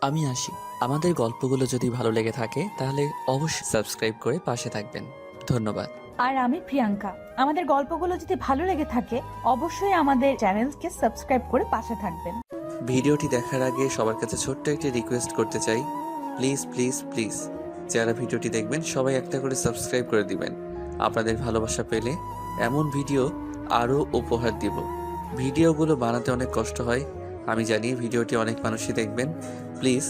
আমি আসি। আমাদের গল্পগুলো যদি ভালো লেগে থাকে তাহলে অবশ্যই সাবস্ক্রাইব করে পাশে থাকবেন। ধন্যবাদ। আর আমি প্রিয়াঙ্কা। আমাদের গল্পগুলো যদি ভালো লেগে থাকে অবশ্যই আমাদের চ্যানেলকে সাবস্ক্রাইব করে পাশে থাকবেন। ভিডিওটি দেখার আগে সবার কাছে ছোট্ট একটি রিকোয়েস্ট করতে চাই, প্লিজ প্লিজ প্লিজ যারা ভিডিওটি দেখবেন সবাই একটা করে সাবস্ক্রাইব করে দিবেন। আপনাদের ভালোবাসা পেলে এমন ভিডিও আরও উপহার দিব। ভিডিওগুলো বানাতে অনেক কষ্ট হয়, আমি জানি। ভিডিওটি অনেক মানুষই দেখবেন, প্লিজ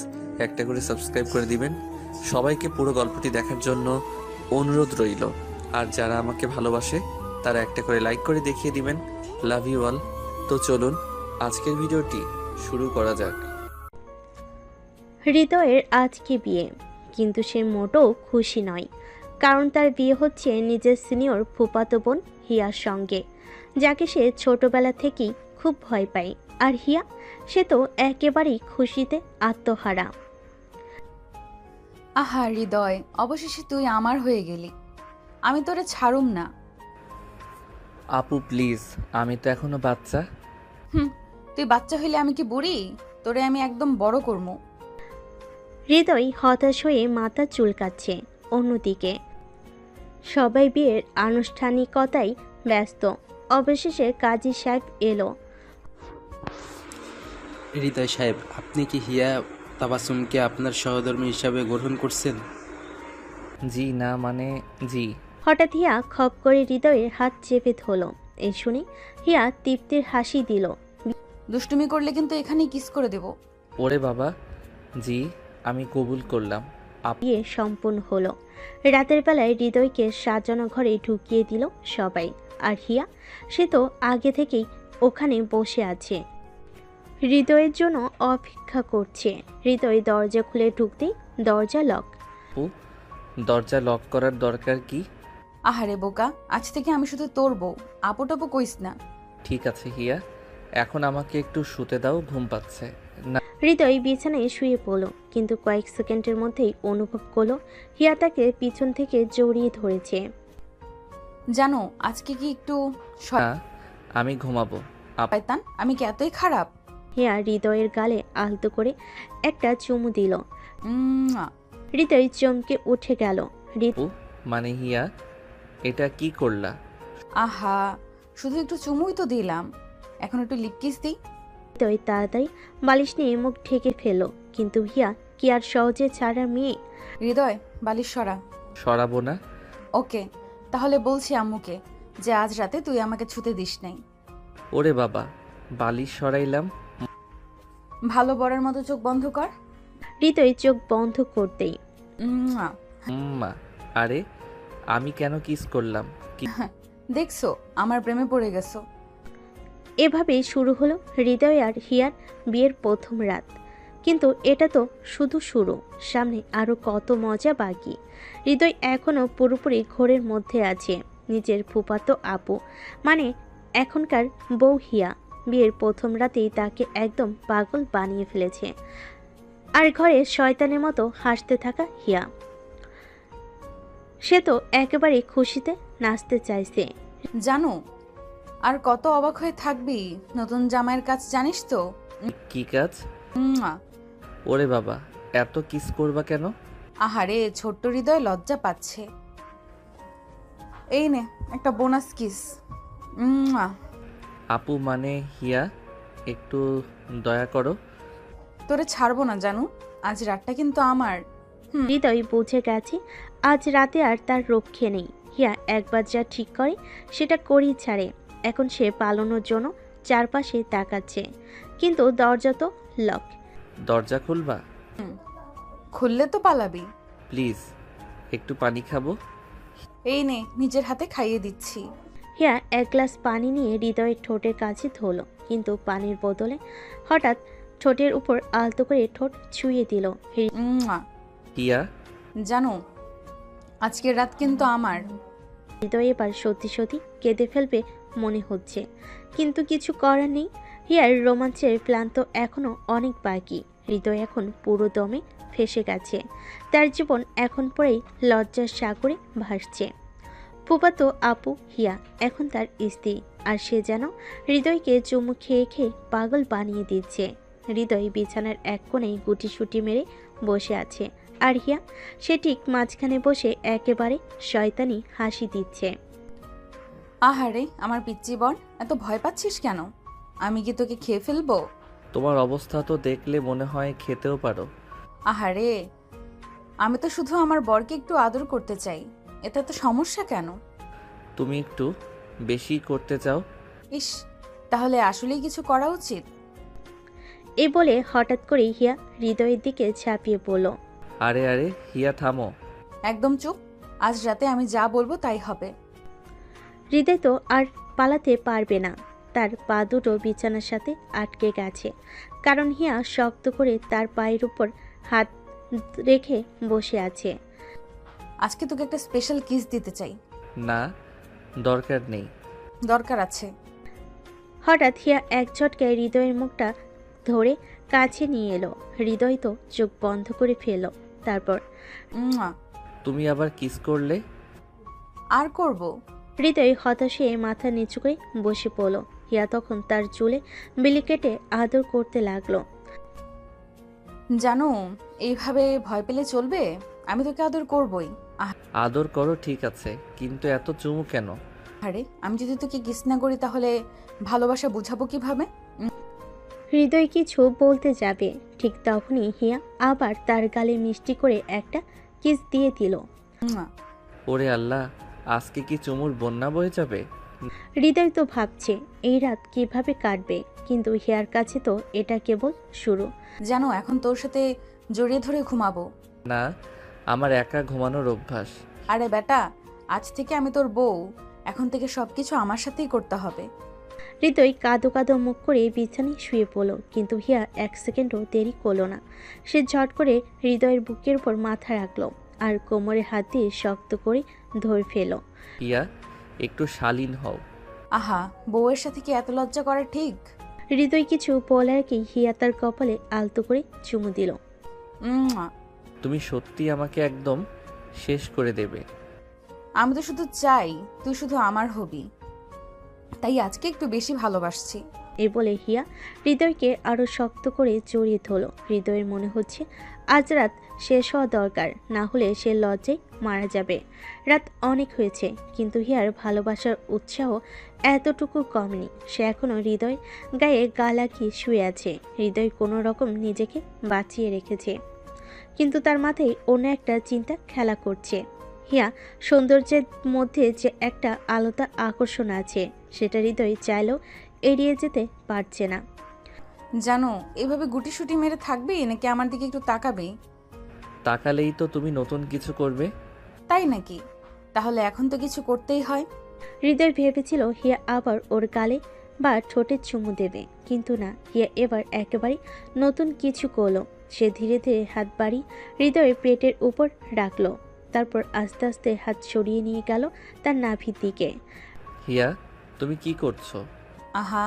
একটা করে সাবস্ক্রাইব করে দিবেন। সবাইকে পুরো গল্পটি দেখার জন্য অনুরোধ রইল। আর যারা আমাকে ভালোবাসে তারা একটা করে লাইক করে দেখিয়ে দিবেন। Love you all. তো চলুন আজকের ভিডিওটি শুরু করা যাক। হৃদয়ের আজকে বিয়ে, কিন্তু সে মোটেও খুশি নয়। কারণ তার বিয়ে হচ্ছে নিজের সিনিয়র ফুফাতো বোন হিয়ার সঙ্গে, যাকে সে ছোটবেলা থেকেই খুব ভয় পায়। আর হিয়া, সে তো একেবারেই খুশিতে আত্মহারা। আহা হৃদয়, অবশেষে তুই আমার হয়ে গেলি। আমি তোরে ছাড়ুম না। আপু প্লিজ, আমি তো এখনো বাচ্চা। তুই বাচ্চা হইলে আমি কি বুড়ি? তোরে আমি একদম বড় করমু। হৃদয় হতাশ হয়ে মাথা চুলকাচ্ছে। অন্যদিকে সবাই বিয়ের আনুষ্ঠানিকতায় ব্যস্ত। অবশেষে কাজী সাহেব এলো। হৃদয় সাহেব, আপনি কি হিয়া তাবাসুমকে আপনার সহধর্মী হিসাবে গ্রহণ করছেন? জি না মানে জি। হঠাৎ হিয়া খপ করে হৃদয়ের হাত চেপে ধরল। এই শুনে হিয়া তৃপ্তির হাসি দিল। দুষ্টুমি করলে কিন্তু এখানেই কিস করে দেব। ওরে বাবা, জি আমি কবুল করলাম। বিয়ে সম্পূর্ণ হলো। রাতের বেলায় হৃদয়কে সাজানো ঘরে ঢুকিয়ে দিল সবাই। আর হিয়া, সে তো আগে থেকেই ওখানে বসে আছে, হৃদয়ের জন্য অপেক্ষা করছে। হৃদয় দরজা খুলে ঢুকতেই দরজা লক। আপু, দরজা লক করার দরকার কি? আহারে বোকা, আজ থেকে আমি শুধু তোর বউ, আপু টাপু কইস না। ঠিক আছে হিয়া, এখন আমাকে একটু শুতে দাও, ঘুম পাচ্ছে। না হৃদয় বিছানায় শুয়ে পড়ল, কিন্তু কয়েক সেকেন্ডের মধ্যেই অনুভব করলো হিয়া তাকে পিছন থেকে জড়িয়ে ধরেছে। জানো আজকে কি একটু না, আমি ঘুমাবো। শয়তান, আমি কি এতই খারাপ? হিয়া হৃদয়ের গালে আলতো করে একটা চুমু দিল। উম্মুয়া। হৃদয় চমকে উঠে গেল। আপু মানে হিয়া, এটা কি করলা? আহা, শুধু একটু চুমুই তো দিলাম, এখন একটু লিপ কিস দিই। হৃদয় তাড়াতাড়ি বালিশ নিয়ে মুখ ঢেকে ফেলল, কিন্তু হিয়া কি আর সহজে ছাড়া মেয়ে? হৃদয়, বালিশ সরা। সরাবো না। ওকে, তাহলে বলছি আম্মুকে যে আজ রাতে তুই আমাকে ছুতে দিস নাই। ওরে বাবা, বালিশ সরাইলাম। ভালো বরের মতো চোখ বন্ধ কর। হৃদয় চোখ বন্ধ করতেই উম্মুয়া। মা, আরে আমি কেন কিস করলাম? কি দেখছো, আমার প্রেমে পড়ে গেছো। এভাবেই শুরু হলো হৃদয় আর হিয়ার বিয়ের প্রথম রাত। কিন্তু এটা তো শুধু শুরু, সামনে আরো কত মজা বাকি। হৃদয় এখনো পুরোপুরি ঘোরের মধ্যে আছে। নিজের ফুফাতো আপু মানে এখনকার বউ হিয়া বিয়ের প্রথম রাতেই তাকে একদম পাগল বানিয়ে ফেলেছে। আর ঘরে শয়তানের মতো হাসতে থাকা হিয়া, সে তো একেবারে খুশিতে নাচতে চাইছে। জানো, আর কত অবাক হয়ে থাকবি, নতুন জামাইয়ের কাজ জানিস তো? কি কাজ? উম্মুয়া। ওরে বাবা, এত কিস করবা কেন? আহারে, ছোট্ট হৃদয় লজ্জা পাচ্ছে। এই নে একটা বোনাস কিস। উম্মুয়া। আপু মানে হিয়া, একটু দয়া করো। তোরে ছাড়বো না জানু, আজ রাতটা কিন্তু আমার। হৃদয় বুঝে গেছে আজ রাতে আর তার রক্ষে নেই। হিয়া একবার যা ঠিক করে সেটা করেই ছাড়ে। এখন সে পালানোর জন্য চারপাশে তাকাচ্ছে, কিন্তু দরজা তো লক। দরজা খুলবা? খুললে তো পালাবি। প্লিজ, একটু পানি খাবো। এই নে, নিজের হাতে খাইয়ে দিচ্ছি। হিয়া এক গ্লাস পানি নিয়ে হৃদয়ের ঠোঁটের কাছে ধরল, কিন্তু পানির বদলে হঠাৎ ঠোঁটের উপর আলতো করে ঠোঁট ছুঁয়ে দিল। উম্মুয়া। হিয়া, জানো, আজকের রাত কিন্তু আমার। হৃদয় এবার সত্যি সত্যি কেঁদে ফেলবে মনে হচ্ছে, কিন্তু কিছু করার নেই। হিয়ার রোমাঞ্চের প্ল্যান তো এখনো অনেক বাকি। হৃদয় এখন পুরো দমে ফেসে গেছে। তার জীবন এখন পরেই লজ্জার সাগরে ভাসছে। ফুফাতো আপু হিয়া এখন তার স্ত্রী, আর সে যেন হৃদয়কে চুমু খেয়ে খেয়ে পাগল বানিয়ে দিচ্ছে। হৃদয় বিছানার এক কোণেই গুটিসুটি মেরে বসে আছে, আর হিয়া সে ঠিক মাঝখানে বসে একেবারে শয়তানি হাসি দিচ্ছে। আহারে আমার পিচ্চি বোন, এত ভয় পাচ্ছিস কেন? আমি কি তোকে খেয়ে ফেলবো? তোমার অবস্থা তো দেখলে মনে হয় খেতেও পারো। আহারে, আমি তো শুধু আমার বরকে একটু আদর করতে চাই, এতে তো সমস্যা কেন? তুমি একটু বেশি করতে চাও। ইস, তাহলে আসলেই কিছু করা উচিত। এ বলে হঠাৎ করেই হিয়া হৃদয়ের দিকে ঝাঁপিয়ে পড়ল। আরে আরে হিয়া থামো। একদম চুপ, আজ রাতে আমি যা বলবো তাই হবে। হৃদয় তো আর পালাতে পারবে না, তার পা দুটো বিছানার সাথে আটকে গেছে, কারণ হিয়া শক্ত করে তার পায়ের উপর হাত রেখে বসে আছে। আজকে তোকে একটা স্পেশাল কিস দিতে চাই। না, দরকার নেই। দরকার আছে। হঠাৎ হিয়া এক ঝটকায় হৃদয়ের মুখটা ধরে কাছে নিয়ে এলো। হৃদয় তো চোখ বন্ধ করে ফেলল। তারপর উম্মুয়া। তুমি আবার কিস করলে? আর করব? হৃদয় হতাশ হয়ে মাথা নিচু করে বসে পড়ল। হিয়া তখন তার চুলে বিলি কেটে আদর করতে লাগলো। জানো, এইভাবে ভয় পেলে চলবে? আমি তোকে আদর করবই। আদর করো ঠিক আছে, কিন্তু এত চুমু কেন? আরে, আমি যদি তোকে কিস না করি তাহলে ভালোবাসা বুঝাবো কিভাবে? হৃদয় কিছু বলতে যাবে, ঠিক তখনই হিয়া আবার তার গালে মিষ্টি করে একটা কিস দিয়ে দিল। উম্মুয়া। ওরে আল্লাহ, আজকে কি চুমুর বন্যা বয়ে যাবে? হৃদয় তো ভাবছে এই রাত কিভাবে কাটবে, কিন্তু হিয়ার কাছে তো এটা কেবল শুরু। জানো, এখন তোর সাথে জড়িয়ে ধরে ঘুমাবো। না, আমার একা ঘুমানোর অভ্যাস। আরে বেটা, আজ থেকে আমি তোর বউ, এখন থেকে সবকিছু আমার সাথেই করতে হবে। হৃদয় কাঁদো কাঁদো মুখ করে বিছানায় শুয়ে পড়ল, কিন্তু হিয়া এক সেকেন্ডও দেরি করলো না। সে ঝট করে হৃদয়ের বুকের উপর মাথা রাখলো আর কোমরে হাত দিয়ে শক্ত করে ধরে ফেল। হিয়া, একটু শালীন হও। আহা, বউয়ের সাথে কি এত লজ্জা করা ঠিক? হৃদয় কিছু বলার আগেই হিয়া তার কপালে আলতো করে চুমু দিল। উম্মুয়া। তুমি সত্যি আমাকে একদম শেষ করে দেবে। আমি তো শুধু চাই তুই শুধু আমার হবি, তাই আজকে একটু বেশি ভালোবাসছি। এ বলে হিয়া হৃদয়কে আরো শক্ত করে জড়িয়ে ধরল। হৃদয়ের মনে হচ্ছে আজ রাত শেষ হওয়া দরকার, না হলে সে লজ্জায় মারা যাবে। রাত অনেক হয়েছে, কিন্তু হিয়ার ভালোবাসার উৎসাহ এতটুকু কমেনি। সে এখনো হৃদয় গায়ে গা লাগিয়ে শুয়ে আছে। হৃদয় কোনো রকম নিজেকে বাঁচিয়ে রেখেছে, কিন্তু তার মাথায় অন্য একটা চিন্তা খেলা করছে। হিয়া সৌন্দর্যের মধ্যে যে একটা আলাদা আকর্ষণ আছে, সেটা হৃদয় চাইলেও এড়িয়ে যেতে পারছে না। জানো, এভাবে গুটিসুটি মেরে থাকবি নাকি আমার দিকে একটু তাকাবি? তাকালেই তো তুমি নতুন কিছু করবে। তাই নাকি? তাহলে এখন তো কিছু করতেই হয়। হৃদয় ভেবেছিল হিয়া আবার ওর গালে বা ঠোঁটে চুমু দেবে, কিন্তু না, হিয়া এবার একেবারে নতুন কিছু করলো। সে ধীরে ধীরে হাত বাড়ি হৃদয়ের পেটের উপর রাখলো, তারপর আস্তে আস্তে হাত সরিয়ে নিয়ে গেল তার নাভির দিকে। হিয়া, তুমি কি করছো? আহা,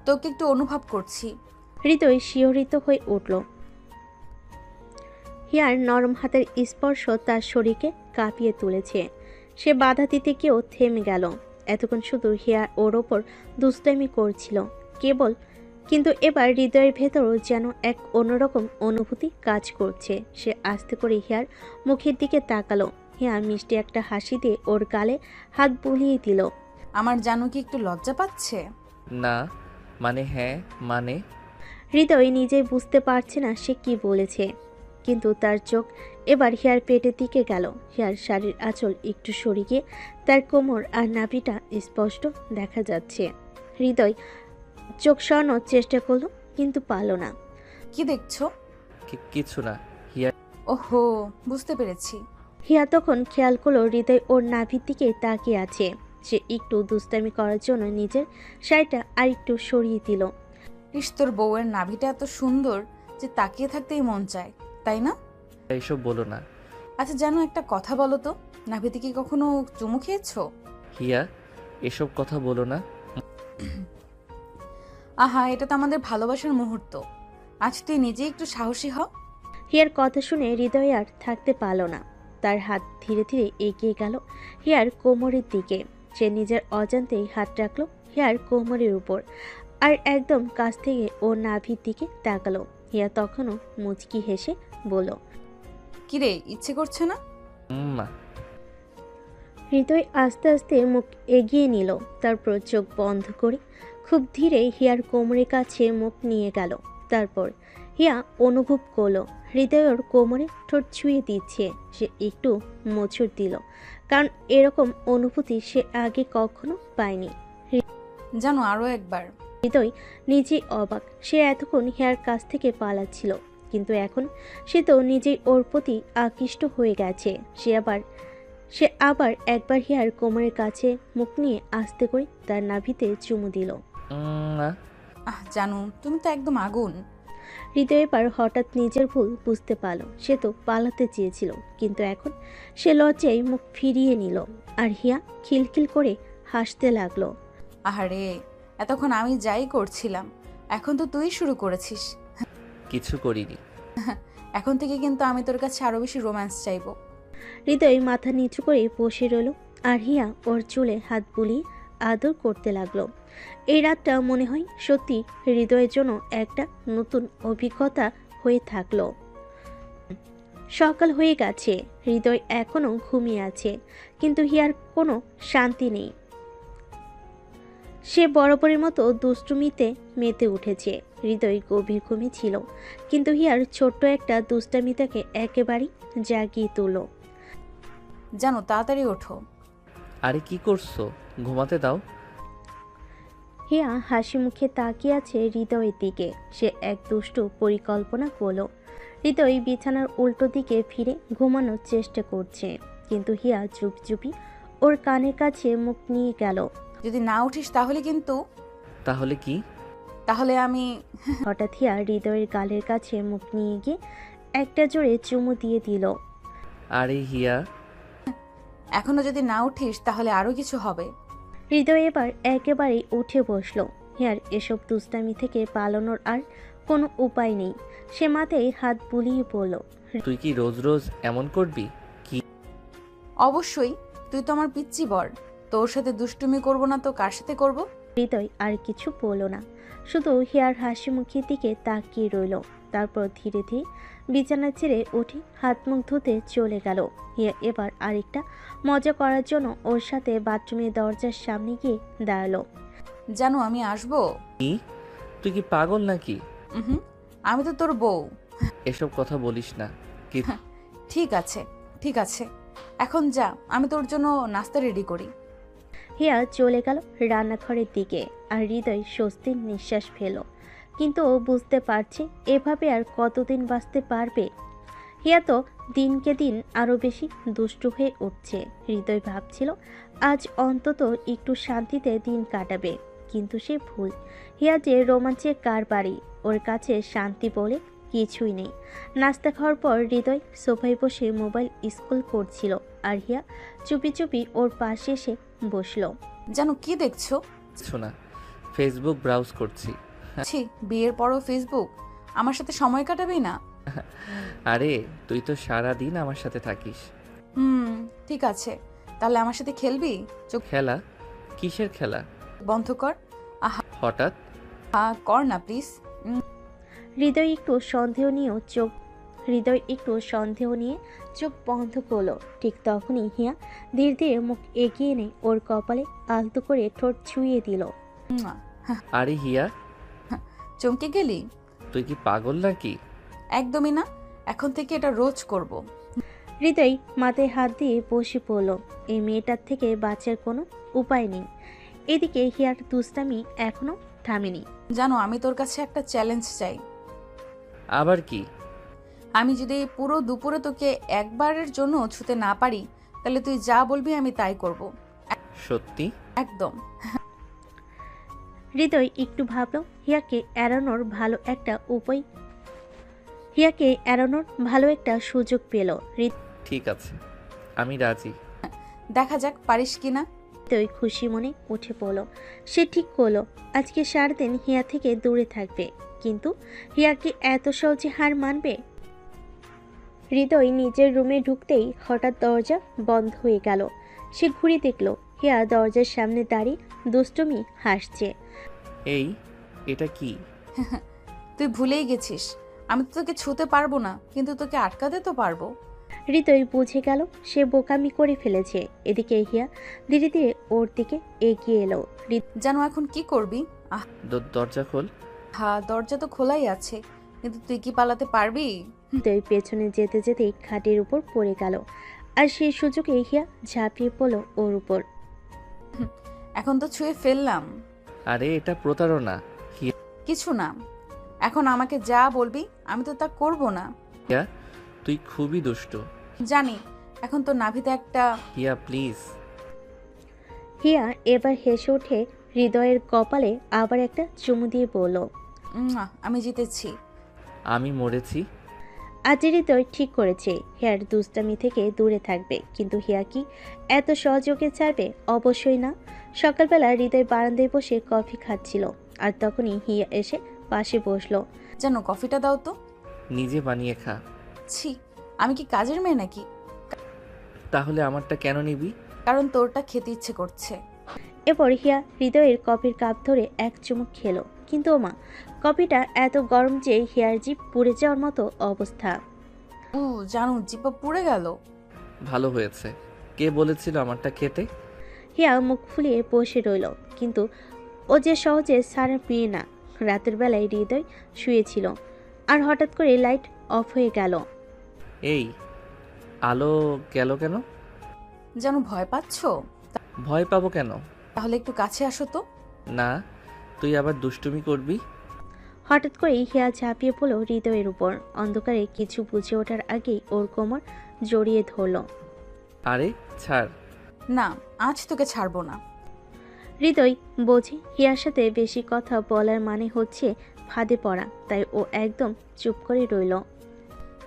তোকে একটু অনুভব করছি। হৃদয় শিহরিত হয়ে উঠল। হিয়ার নরম হাতের স্পর্শ তার শরীরকে কাঁপিয়ে তুলেছে। সে বাধা দিতে গিয়েও থেমে গেল। এতক্ষণ শুধু হিয়া ওর ওপর দুষ্টামি করছিল কেবল, কিন্তু এবার হৃদয়ের ভেতরও যেন এক অন্যরকম অনুভূতি কাজ করছে। সে আস্তে করে হিয়ার মুখের দিকে তাকালো। হিয়া মিষ্টি একটা হাসি দিয়ে ওর গালে হাত বুলিয়ে দিল। আমার জানু কি একটু লজ্জা পাচ্ছে? না, মানে হ্যাঁ, মানে। হৃদয় নিজেই বুঝতে পারছে না সে কি বলেছে, কিন্তু তার চোখ এবার হিয়ার পেটের দিকে গেল। হিয়ার শাড়ির আঁচল একটু সরে গিয়ে তার কোমর আর নাভিটা স্পষ্ট দেখা যাচ্ছে। হৃদয় চোখ সরানোর চেষ্টা করলো, কিন্তু পারল না। কি দেখছো? কিছু না। হিয়া, ওহো, বুঝতে পেরেছি। হিয়া তখন খেয়াল করলো হৃদয় ওর নাভির দিকে তাকিয়ে আছে। সে একটু দুষ্টামি করার জন্য নিজের শাড়িটা আর একটু সরিয়ে দিল। ইস, তোর বউয়ের নাভিটা এত সুন্দর যে তাকিয়ে থাকতেই মন চায়, তাই না? এইসব বলো না। আচ্ছা জানো, একটা কথা বলো তো, নাভিতে কি কখনো চুমু খেয়েছো? হিয়া, এসব কথা বলো না। আহা, এটা তো আমাদের ভালোবাসার মুহূর্ত। আজ তুই নিজেই একটু সাহসী হ। হিয়ার কথা শুনে হৃদয় আর থাকতে পারল না। তার হাত ধীরে ধীরে এগিয়ে গেল হিয়ার কোমরের দিকে। সে নিজের অজান্তেই হাত রাখলো হিয়ার কোমরের উপর আর একদম কাছ থেকে ওর নাভির দিকে তাকালো। হিয়া তখনও মুচকি হেসে বলল, কিরে, ইচ্ছে করছে না? মা। হৃদয় আস্তে আস্তে মুখ এগিয়ে নিল, তারপর চোখ বন্ধ করে খুব ধীরে হিয়ার কোমরের কাছে মুখ নিয়ে গেল। তারপর হিয়া অনুভব করলো হৃদয়ের কোমরে ঠোঁট ছুঁয়ে দিচ্ছে। সে একটু মোচড় দিল, কারণ এরকম অনুভূতি সে আগে কখনো পায়নি। জানো, আরো একবার। হৃদয় নিজেই অবাক। সে এতক্ষণ হিয়ার কাছ থেকে পালাচ্ছিল, কিন্তু এখন সে তো নিজেই ওর প্রতি আকৃষ্ট হয়ে গেছে। সে আবার একবার হিয়ার কোমরের কাছে মুখ নিয়ে আস্তে করে তার নাভিতে চুমু দিল। না। জানু, তুমি তো একদম আগুন। হৃদয় এবার হঠাৎ নিজের ভুল বুঝতে পারল। সে তো পালাতে চেয়েছিল, কিন্তু এখন সে লজ্জায় মুখ ফিরিয়ে নিল। আর হিয়া খিলখিল করে হাসতে লাগলো। আহারে, এতক্ষণ আমি যাই করছিলাম, এখন তো তুই শুরু করেছিস। কিছু করিনি। এখন থেকে কিন্তু আমি তোর কাছে আরো বেশি রোম্যান্স চাইবো। হৃদয় মাথা নিচু করে বসে রইল, আর হিয়া ওর চুলে হাত বুলিয়ে আদর করতে লাগলো। এই রাতটা মনে হয় সত্যি হৃদয়ের জন্য একটা নতুন অভিজ্ঞতা হয়ে থাকলো। সকাল হয়ে গেছে, হৃদয় এখনো ঘুমিয়ে আছে, কিন্তু হিয়ার কোনো শান্তি নেই। সে বরাবরের মতো দুষ্টুমিতে মেতে উঠেছে। হৃদয় গভীর ঘুমে ছিল, কিন্তু হিয়ার ছোট্ট একটা দুষ্টামি তাকে একেবারেই জাগিয়ে তুলল। জানো, তাড়াতাড়ি ওঠো। আরে কি করছো? ঘুমাতে দাও। হিয়া হাসি মুখে তাকিয়ে আছে হৃদয়ের দিকে। সে এক দুষ্টু পরিকল্পনা করলো। হৃদয় বিছানার উল্টো দিকে ফিরে ঘুমানোর চেষ্টা করছে, কিন্তু হিয়া চুপি চুপি ওর কানের কাছে মুখ নিয়ে গেল। যদি না উঠিস তাহলে কিন্তু। তাহলে কি? তাহলে আমি। হঠাৎ হিয়া হৃদয়ের গালের কাছে মুখ নিয়ে গিয়ে একটা জোরে চুমু দিয়ে দিল। আরে হিয়া। এখনো যদি না উঠিস তাহলে আরো কিছু হবে। হৃদয় এবার একেবারেই উঠে বসলো। হিয়ার এসব দুষ্টামি থেকে পালানোর আর কোনো উপায় নেই। সে মাথায় হাত বুলিয়ে বলল, তুই কি রোজ রোজ এমন করবি? অবশ্যই, তুই তো আমার পিচ্চি বর। তোর সাথে দুষ্টুমি করব না তো কার সাথে করব? হৃদয় আর কিছু বলল না, শুধু হিয়ার হাসি মুখের দিকে তাকিয়ে রইল। তারপর ধীরে ধীরে বিছানা ছেড়ে উঠে হাত মুখ ধুতে চলে গেল। হিয়া এবার আরেকটা মজা করার জন্য ওর সাথে বাথরুমের দরজার সামনে গিয়ে দাঁড়ালো। জানো, আমি আসবো। কি? তুই কি পাগল নাকি? হুম, আমি তো তোর বউ। এসব কথা বলিস না। কি? ঠিক আছে, ঠিক আছে, এখন যা, আমি তোর জন্য নাস্তা রেডি করি। হিয়া চলে গেল রান্নাঘরের দিকে, আর হৃদয় স্বস্তির নিঃশ্বাস ফেল। কিন্তু ও বুঝতে পারছে এভাবে আর কতদিন বাঁচতে পারবে। হিয়া তো দিনকে দিন আরও বেশি দুষ্টু হয়ে উঠছে। হৃদয় ভাবছিল আজ অন্তত একটু শান্তিতে দিন কাটাবে, কিন্তু সে ভুল। হিয়া যে রোমাঞ্চে কার বাড়ি, ওর কাছে শান্তি বলে কিছুই নেই। নাস্তা খাওয়ার পর হৃদয় সোফায় বসে মোবাইল স্ক্রল করছিল, আর হিয়া চুপি চুপি ওর পাশে এসে বসলো। জানো কি দেখছো? কিছু না, ফেসবুক ব্রাউজ করছি। ছি, বিয়ের পরও ফেসবুক? আমার সাথে সময় কাটাবি না? আরে তুই তো সারা দিন আমার সাথে থাকিস। ঠিক আছে, তাহলে আমার সাথে খেলবি? চোখ খেলা? কিসের খেলা? বন্ধ কর। হঠাৎ? কর না প্লিজ। হৃদয় একটু সন্দেহ নিয়ে চোখ বন্ধ করলো। ঠিক তখনই হিয়া ধীরে ধীরে মুখ এগিয়ে নেয় ওর কপালে আলতো করে ঠোঁট ছুঁয়ে দিল। আরে হিয়া, চমকে গেলি? তুই কি পাগল নাকি? একদমই না, এখন থেকে এটা রোজ করব। হৃদয় মাথায় হাত দিয়ে বসে পড়ল। এই মেয়েটার থেকে বাঁচার কোনো উপায় নেই। এদিকে হিয়ার দুষ্টামি এখনো থামেনি। জানো, আমি তোর কাছে একটা চ্যালেঞ্জ চাই। আবার কি? আমি যদি পুরো দুপুরে তোকে একবারের জন্য ছুতে না পারি, তাহলে তুই যা বলবি আমি তাই করব। সত্যি? একদম। হৃদয় একটু ভাবল, হিয়াকে এড়ানোর ভালো একটা সুযোগ পেল। ঠিক আছে, আমি রাজি। দেখা যাক পারিস কিনা। হৃদয় খুশি মনে উঠে পড়ল। সে ঠিক করলো আজকে সারাদিন হিয়া থেকে দূরে থাকবে, কিন্তু হিয়া কি এত সহজে হার মানবে? হৃদয় নিজের রুমে ঢুকতেই হঠাৎ দরজা বন্ধ হয়ে গেল। সে ঘুরে দেখল হিয়া দরজার সামনে দাঁড়িয়ে দুষ্টুমি হাসছে। এই এটা কি? তুই ভুলেই গেছিস, আমি তো তোকে ছুতে পারবো না, কিন্তু তোকে আটকাতে তো পারবো। হৃদয় বুঝে গেল সে বোকামি করে ফেলেছে। এদিকে হিয়া ধীরে ধীরে ওর দিকে এগিয়ে এলো। জানো এখন কি করবি? দরজা খোল। হ্যাঁ, দরজা তো খোলাই আছে, কিন্তু তুই কি পালাতে পারবি? হৃদয় পেছনে যেতে যেতেই খাটের উপর পড়ে গেল, আর সেই সুযোগে হিয়া ঝাঁপিয়ে পড়ল ওর উপর। এখন তো ছুঁয়ে ফেললাম। আরে এটা প্রতারণা। কিছু না, এখন আমাকে যা বলবি আমি তো তা করবো না। হিয়া, তুই খুবই দুষ্ট। জানি, এখন তো নাভিতে একটা। হিয়া প্লিজ। হিয়া এবার হেসে উঠে হৃদয়ের কপালে আবার একটা চুমু দিয়ে বলল, আমি জিতেছি। আমি মরেছি। আজ হৃদয় ঠিক করেছে হিয়ার দুষ্টামি থেকে দূরে থাকবে, কিন্তু হিয়া কি এত সহযোগে ছাড়বে? অবশ্যই না। সকালবেলা হৃদয় বারান্দায় বসে কফি খাচ্ছিল, আর তখনই হিয়া এসে পাশে বসলো। জানো, কফিটা দাও তো। নিজে বানিয়ে খা। ছি, আমি কি কাজের মেয়ে নাকি? তাহলে আমারটা কেন নিবি? কারণ তোরটা খেতে ইচ্ছে করছে। এরপর হিয়া হৃদয়ের কফির কাপ ধরে এক চুমুক খেলো, কিন্তু ওমা, কফিটা এত গরম যে হিয়ার জিভ পুড়ে যাওয়ার মতো অবস্থা। জানো, জিপা পুড়ে গেল। ভালো হয়েছে। কে বলেছিল আমারটা খেতে? হিয়া মুখ ফুলিয়ে বসে রইল, কিন্তু ও যে সহজে সারা পেয়ে না। রাতের বেলায় হৃদয় শুয়েছিল, আর হঠাৎ করে লাইট অফ হয়ে গেল। এই আলো গেল কেন? জানো, ভয় পাচ্ছ? ভয় পাবো কেন? তাহলে একটু কাছে আসো তো। না, তুই আবার দুষ্টুমি করবি। হঠাৎ করে হিয়া ঝাঁপিয়ে পড়ল হৃদয়ের উপর। অন্ধকারে কিছু বুঝে ওঠার আগেই ওর কোমর জড়িয়ে ধরল। আরে ছাড়। না, আজ তোকে ছাড়বো না। হৃদয় বোঝে হিয়ার সাথে বেশি কথা বলার মানে হচ্ছে ফাঁদে পড়া, তাই ও একদম চুপ করে রইল।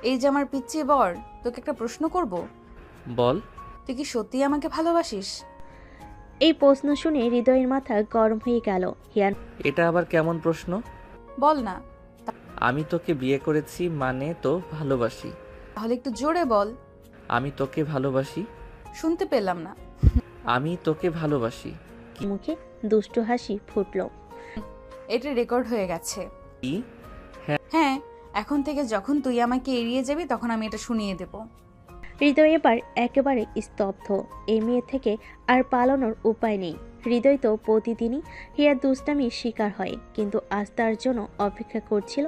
এই যে আমার পিচ্চি বর, তোকে একটা প্রশ্ন করব। বল। তুই কি সত্যি আমাকে ভালোবাসিস? এই প্রশ্ন শুনে হৃদয়ের মাথা গরম হয়ে গেল। হিয়ার এটা আবার কেমন প্রশ্ন? বল না। আমি তোকে বিয়ে করেছি মানে তো ভালোবাসি। তাহলে একটু জোরে বল। আমি তোকে ভালোবাসি। শুনতে পেলাম না। আমি তোকে ভালোবাসি। মুখে দুষ্টু হাসি ফুটল। এটা রেকর্ড হয়ে গেছে। কি? হ্যাঁ, এখন থেকে যখন তুই আমাকে এড়িয়ে যাবি তখন আমি এটা শুনিয়ে দেব। হৃদয় এবার একেবারে স্তব্ধ। এই মেয়ে থেকে আর পালানোর উপায় নেই। হৃদয় তো প্রতিদিনই হিয়ার দুষ্টামির শিকার হয়, কিন্তু আজ তার জন্য অপেক্ষা করছিল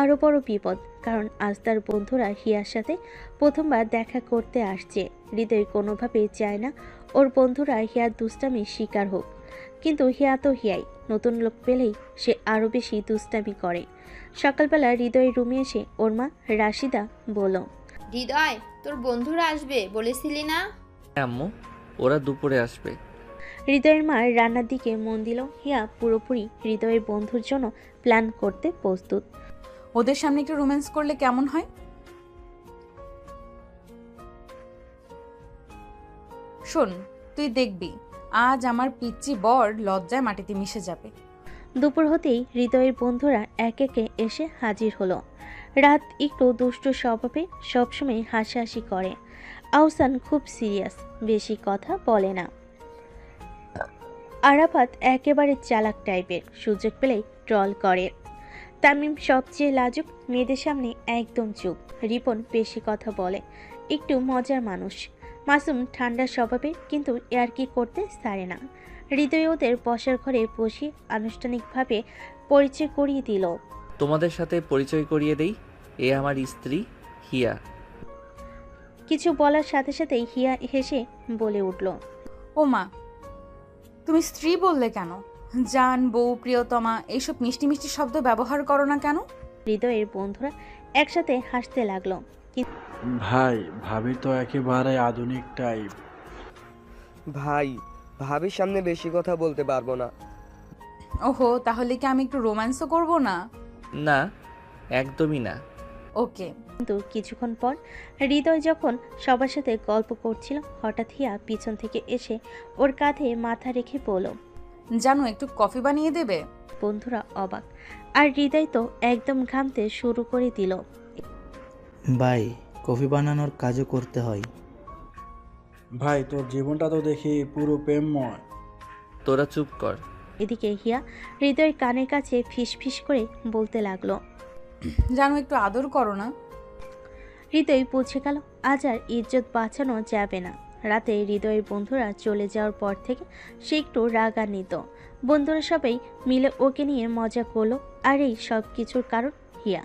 আরও বড় বিপদ। কারণ আজ তার বন্ধুরা হিয়ার সাথে প্রথমবার দেখা করতে আসছে। হৃদয় কোনোভাবেই চায় না ওর বন্ধুরা হিয়ার দুষ্টামির শিকার হোক, কিন্তু হিয়া তো হিয়াই। নতুন লোক পেলেই সে আরও বেশি দুষ্টামি করে। সকালবেলা হৃদয়ের রুমে এসে ওর মা রাশিদা বলল, হৃদয়, তোর বন্ধুরা আসবে বলেছিলি না? আম্মু, ওরা দুপুরে আসবে। হৃদয়ের মা রান্নার দিকে মন দিল। হিয়া পুরোপুরি হৃদয়ের বন্ধুর জন্য প্ল্যান করতে প্রস্তুত। ওদের সামনে একটু রোম্যান্স করলে কেমন হয়? শোন, তুই দেখবি আজ আমার পিচ্চি বর লজ্জায় মাটিতে মিশে যাবে। দুপুর হতেই হৃদয়ের বন্ধুরা এক একে এসে হাজির হলো। রাত একটু দুষ্টু স্বভাবে, সবসময় হাসাহাসি করে। আহসান খুব সিরিয়াস, বেশি কথা বলে না। আরাফাত একেবারে চালাক টাইপের, সুযোগ পেলেই ট্রল করে। তামিম সবচেয়ে লাজুক, মেয়েদের সামনে একদম চুপ। রিপন বেশি কথা বলে, একটু মজার মানুষ। মাসুম ঠান্ডা স্বভাবের, কিন্তু ইয়ার্কি করতে ছাড়ে না। হৃদয় ওদের বসার ঘরে বসে আনুষ্ঠানিকভাবে পরিচয় করিয়ে দিল। তোমাদের সাথে পরিচয় করিয়ে দেই, এ আমার স্ত্রী হিয়া। কিছু বলার সাথে সাথেই হিয়া হেসে বলে উঠল, ও মা, তুমি স্ত্রী বললে কেন? জান, বউ, প্রিয়তমা এইসব মিষ্টি মিষ্টি শব্দ ব্যবহার করো না কেন? হৃদয়ের বন্ধুরা একসাথে হাসতে লাগলো। ভাই, ভাবি তো একেবারে আধুনিক টাইপ। ভাই, ভাবির সামনে বেশি কথা বলতে পারবো না। ওহো, তাহলে কি আমি একটু রোম্যান্সও করব না? না, একদমই না। ওকে। কিন্তু কিছুক্ষণ পর হৃদয় যখন সবার সাথে গল্প করছিল, হঠাৎ হিয়া পিছন থেকে এসে ওর কাঁধে মাথা রেখে বলল, জানো, একটু কফি বানিয়ে দেবে? বন্ধুরা অবাক, আর হৃদয় তো একদম ঘামতে শুরু করে দিল। ভাই, কফি বানানোর কাজও করতে হয়। ভাই, তোর জীবনটা তো দেখি পুরো প্রেমময়। তোরা চুপ কর। এদিকে হিয়া হৃদয় কানের কাছে ফিস ফিস করে বলতে লাগলো। জানো একটু আদর করো না। হৃদয় বুঝে গেল আজ আর ইজ্জত বাঁচানো যাবে না। রাতে হৃদয়ের বন্ধুরা চলে যাওয়ার পর থেকে সে একটু রাগান্বিত। বন্ধুরা সবাই মিলে ওকে নিয়ে মজা করলো, আর এই সব কিছুর কারণ হিয়া।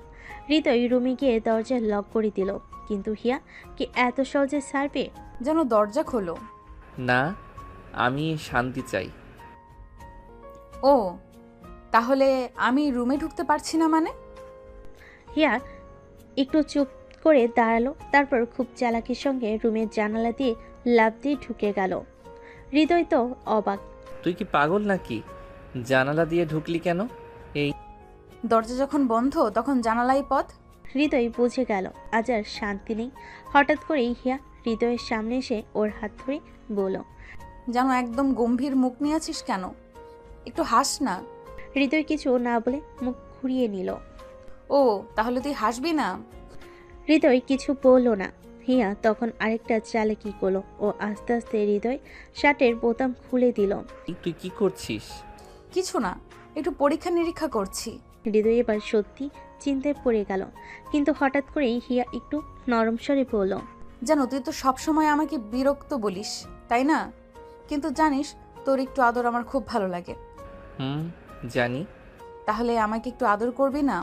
হৃদয় রুমে গিয়ে দরজা লক করে দিল, কিন্তু হিয়া কি এত সহজে ছাড়বে? যেন দরজা খোলো। না, আমি শান্তি চাই। ও, তাহলে আমি রুমে ঢুকতে পারছি না মানে? হিয়া একটু চুপ করে দাঁড়ালো, তারপর খুব চালাকির সঙ্গে রুমের জানালা দিয়ে লাফ দিয়ে ঢুকে গেল। হৃদয় তো অবাক। তুই কি পাগল নাকি? জানালা দিয়ে ঢুকলি কেন? দরজা যখন বন্ধ তখন জানালাই পথ। হৃদয় বুঝে গেল আজ আর শান্তি নেই। হঠাৎ করেই হিয়া হৃদয়ের সামনে এসে ওর হাত ধরে বলল। যেন একদম গম্ভীর মুখ নিয়ে আছিস কেন? একটু হাস না। হৃদয় কিছু না বলে মুখ ঘুরিয়ে নিল। ও, তাহলে তুই হাসবি না? হৃদয় কিছু বলল না। হিয়া তখন আরেকটা চালাকি করলো, ও আস্তে আস্তে হৃদয় শার্টের বোতাম খুলে দিল। তুই কি করছিস? কিছু না, একটু পরীক্ষা নিরীক্ষা করছি। হৃদয় এবার সত্যি চিন্তায় পড়ে গেল, কিন্তু হঠাৎ করেই হিয়া একটু নরম স্বরে বলল। জানো তুই তো সবসময় আমাকে বিরক্ত বলিস, তাই না? কিন্তু জানিস তোর একটু আদর আমার খুব ভালো লাগে। জানি। তাহলে আমাকে একটু আদর করবি না?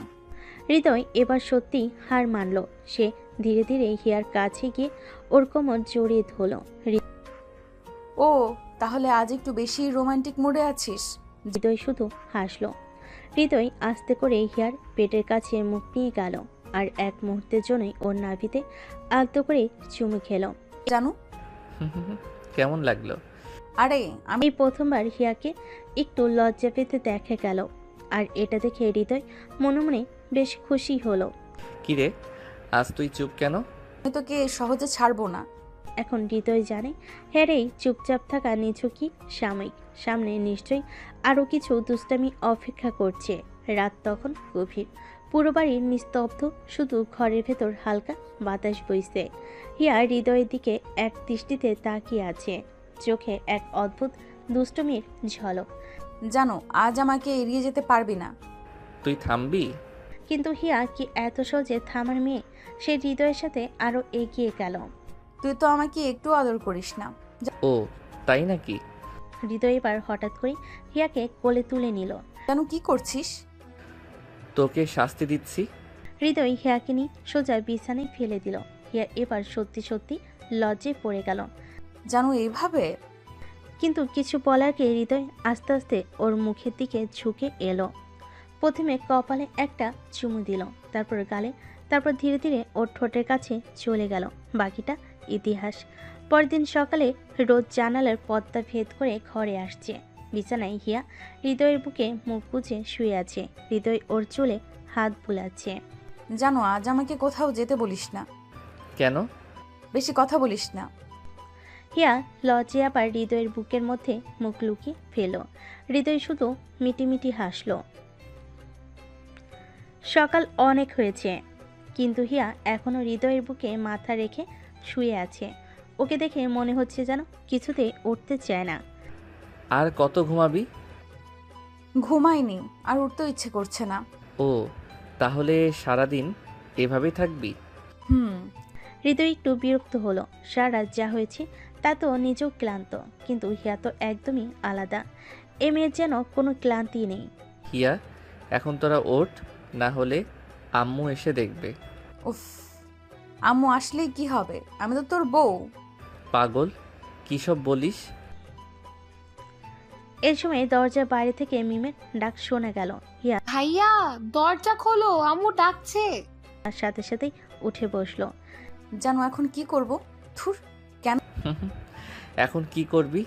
হৃদয় এবার সত্যি হার মানল। সে ধীরে ধীরে হিয়ার কাছে গিয়ে ওর কোমর জড়িয়ে ধরল। ও, তাহলে আজ একটু বেশি রোমান্টিক মুডে আছিস। হৃদয় শুধু হাসলো। হৃদয় আস্তে করে হিয়ার পেটের কাছে মুখ নিয়ে গেল, আর এক মুহূর্তের জন্যই ওর নাভিতে আলতো করে চুমু খেল। জানো কেমন লাগলো? আরে আমি এই প্রথমবার হিয়াকে একটু লজ্জা পেতে দেখা গেল, আর এটা দেখে হৃদয় মনে মনে বেশ খুশি হলো। কিরে, আজ তুই চুপ কেন? তোকে সহজে ছাড়বো না। এখন হৃদয় জানে হেরেই চুপচাপ থাকা নিছকই সাময়িক, সামনে নিশ্চয়ই আরও কিছু দুষ্টামি অপেক্ষা করছে। রাত তখন গভীর, পুরো বাড়ি নিস্তব্ধ, শুধু ঘরের ভেতর হালকা বাতাস বইছে। হিয়া হৃদয়ের দিকে এক দৃষ্টিতে তাকিয়ে আছে, চোখে এক অদ্ভুত দুষ্টমির ঝলক। জানো আজ আমাকে এড়িয়ে যেতে পারবি না। তুই থামবি? কিন্তু হিয়া কি এত সহজে থামার মেয়ে? সে হৃদয়ের সাথে আরো এগিয়ে গেল। তুই তো আমাকে একটু আদর করিস না। ও, তাই নাকি? হৃদয় এবার হঠাৎ করে হিয়াকে কোলে তুলে নিল। জানো কি করছিস? তোকে শাস্তি দিচ্ছি। হৃদয় হিয়াকে নিয়ে সোজা বিছানায় ফেলে দিল। হিয়া এবার সত্যি সত্যি লজ্জায় পড়ে গেল, জানো এইভাবে। কিন্তু কিছু বলার আগে হৃদয় আস্তে আস্তে ওর মুখের দিকে ঝুঁকে এলো। প্রথমে কপালে একটা চুমু দিল, তারপর গালে, তারপর ধীরে ধীরে ওর ঠোঁটের কাছে চলে গেল। বাকিটা ইতিহাস। পরদিন সকালে রোজ জানালার পর্দা ভেদ করে ঘরে আসছে। বিছানায় হিয়া হৃদয়ের বুকে মুখ গুজে শুয়ে আছে। হৃদয় ওর চুলে হাত বুলাচ্ছে। জানো আজ আমাকে কোথাও যেতে বলিস না। কেন? বেশি কথা বলিস না। হিয়া লজ্জে আবার হৃদয়ের বুকের মধ্যে মুখ লুকিয়ে ফেল। হৃদয় শুধু মিটিমিটি হাসল। সকাল অনেক হয়েছে, কিন্তু হিয়া এখনো হৃদয়ের বুকে মাথা রেখে শুয়ে আছে। ওকে দেখে মনে হচ্ছে যেন কিছুতে উঠতে চায় না। আর কত ঘুমাবি? ঘুমাইনি, আর উঠতেও ইচ্ছে করছে না। ও, তাহলে সারাদিন এভাবেই থাকবি? হৃদয় একটু বিরক্ত হলো। সারা রাত যা হয়েছে তা তো নিজেও ক্লান্ত, কিন্তু হিয়া তো একদমই আলাদা। এ মেয়ের যেন কোনো ক্লান্তি নেই। হিয়া, এখন তোরা ওঠ, না হলে আম্মু এসে দেখবে। উফ, আম্মু আসলেই কি হবে? আমি তো তোর বউ। পাগল, কী সব বলিস? এর সময় দরজার বাইরে থেকে মিমের ডাক শোনা গেল। হিয়া ভাইয়া দরজা খোলো, আম্মু ডাকছে। তার সাথে সাথেই উঠে বসলো। জানো এখন কি করব? থুর। এখন কি করবি?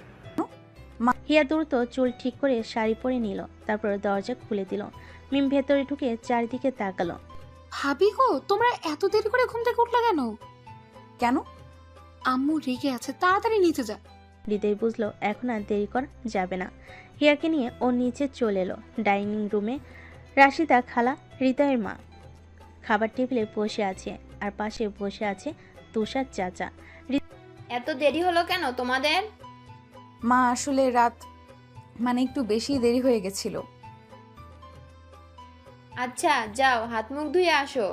হিয়া দ্রুত চুল ঠিক করে শাড়ি পরে নিল, তারপর দরজা খুলে দিল। মিম ভেতরে ঢুকে চারিদিকে তাকালো। ভাবি গো, তোমরা এত দেরি করে ঘুম থেকে উঠলে কেন? কেন? আম্মু রেগে আছে, তাড়াতাড়ি নিচে যা। হৃদয় বুঝলো এখন আর দেরি করা যাবে না। হিয়াকে নিয়ে ও নিচে চলে এলো। ডাইনিং রুমে রাশিদা খালা, হৃদয়ের মা, খাবার টেবিলে বসে আছে, আর পাশে বসে আছে তুষার চাচা। এত দেরি হলো কেন তোমাদের? মা আসলে রাত মানে একটু বেশি দেরি হয়ে গেছিল। আচ্ছা যাও হাত মুখ ধুয়ে আসো।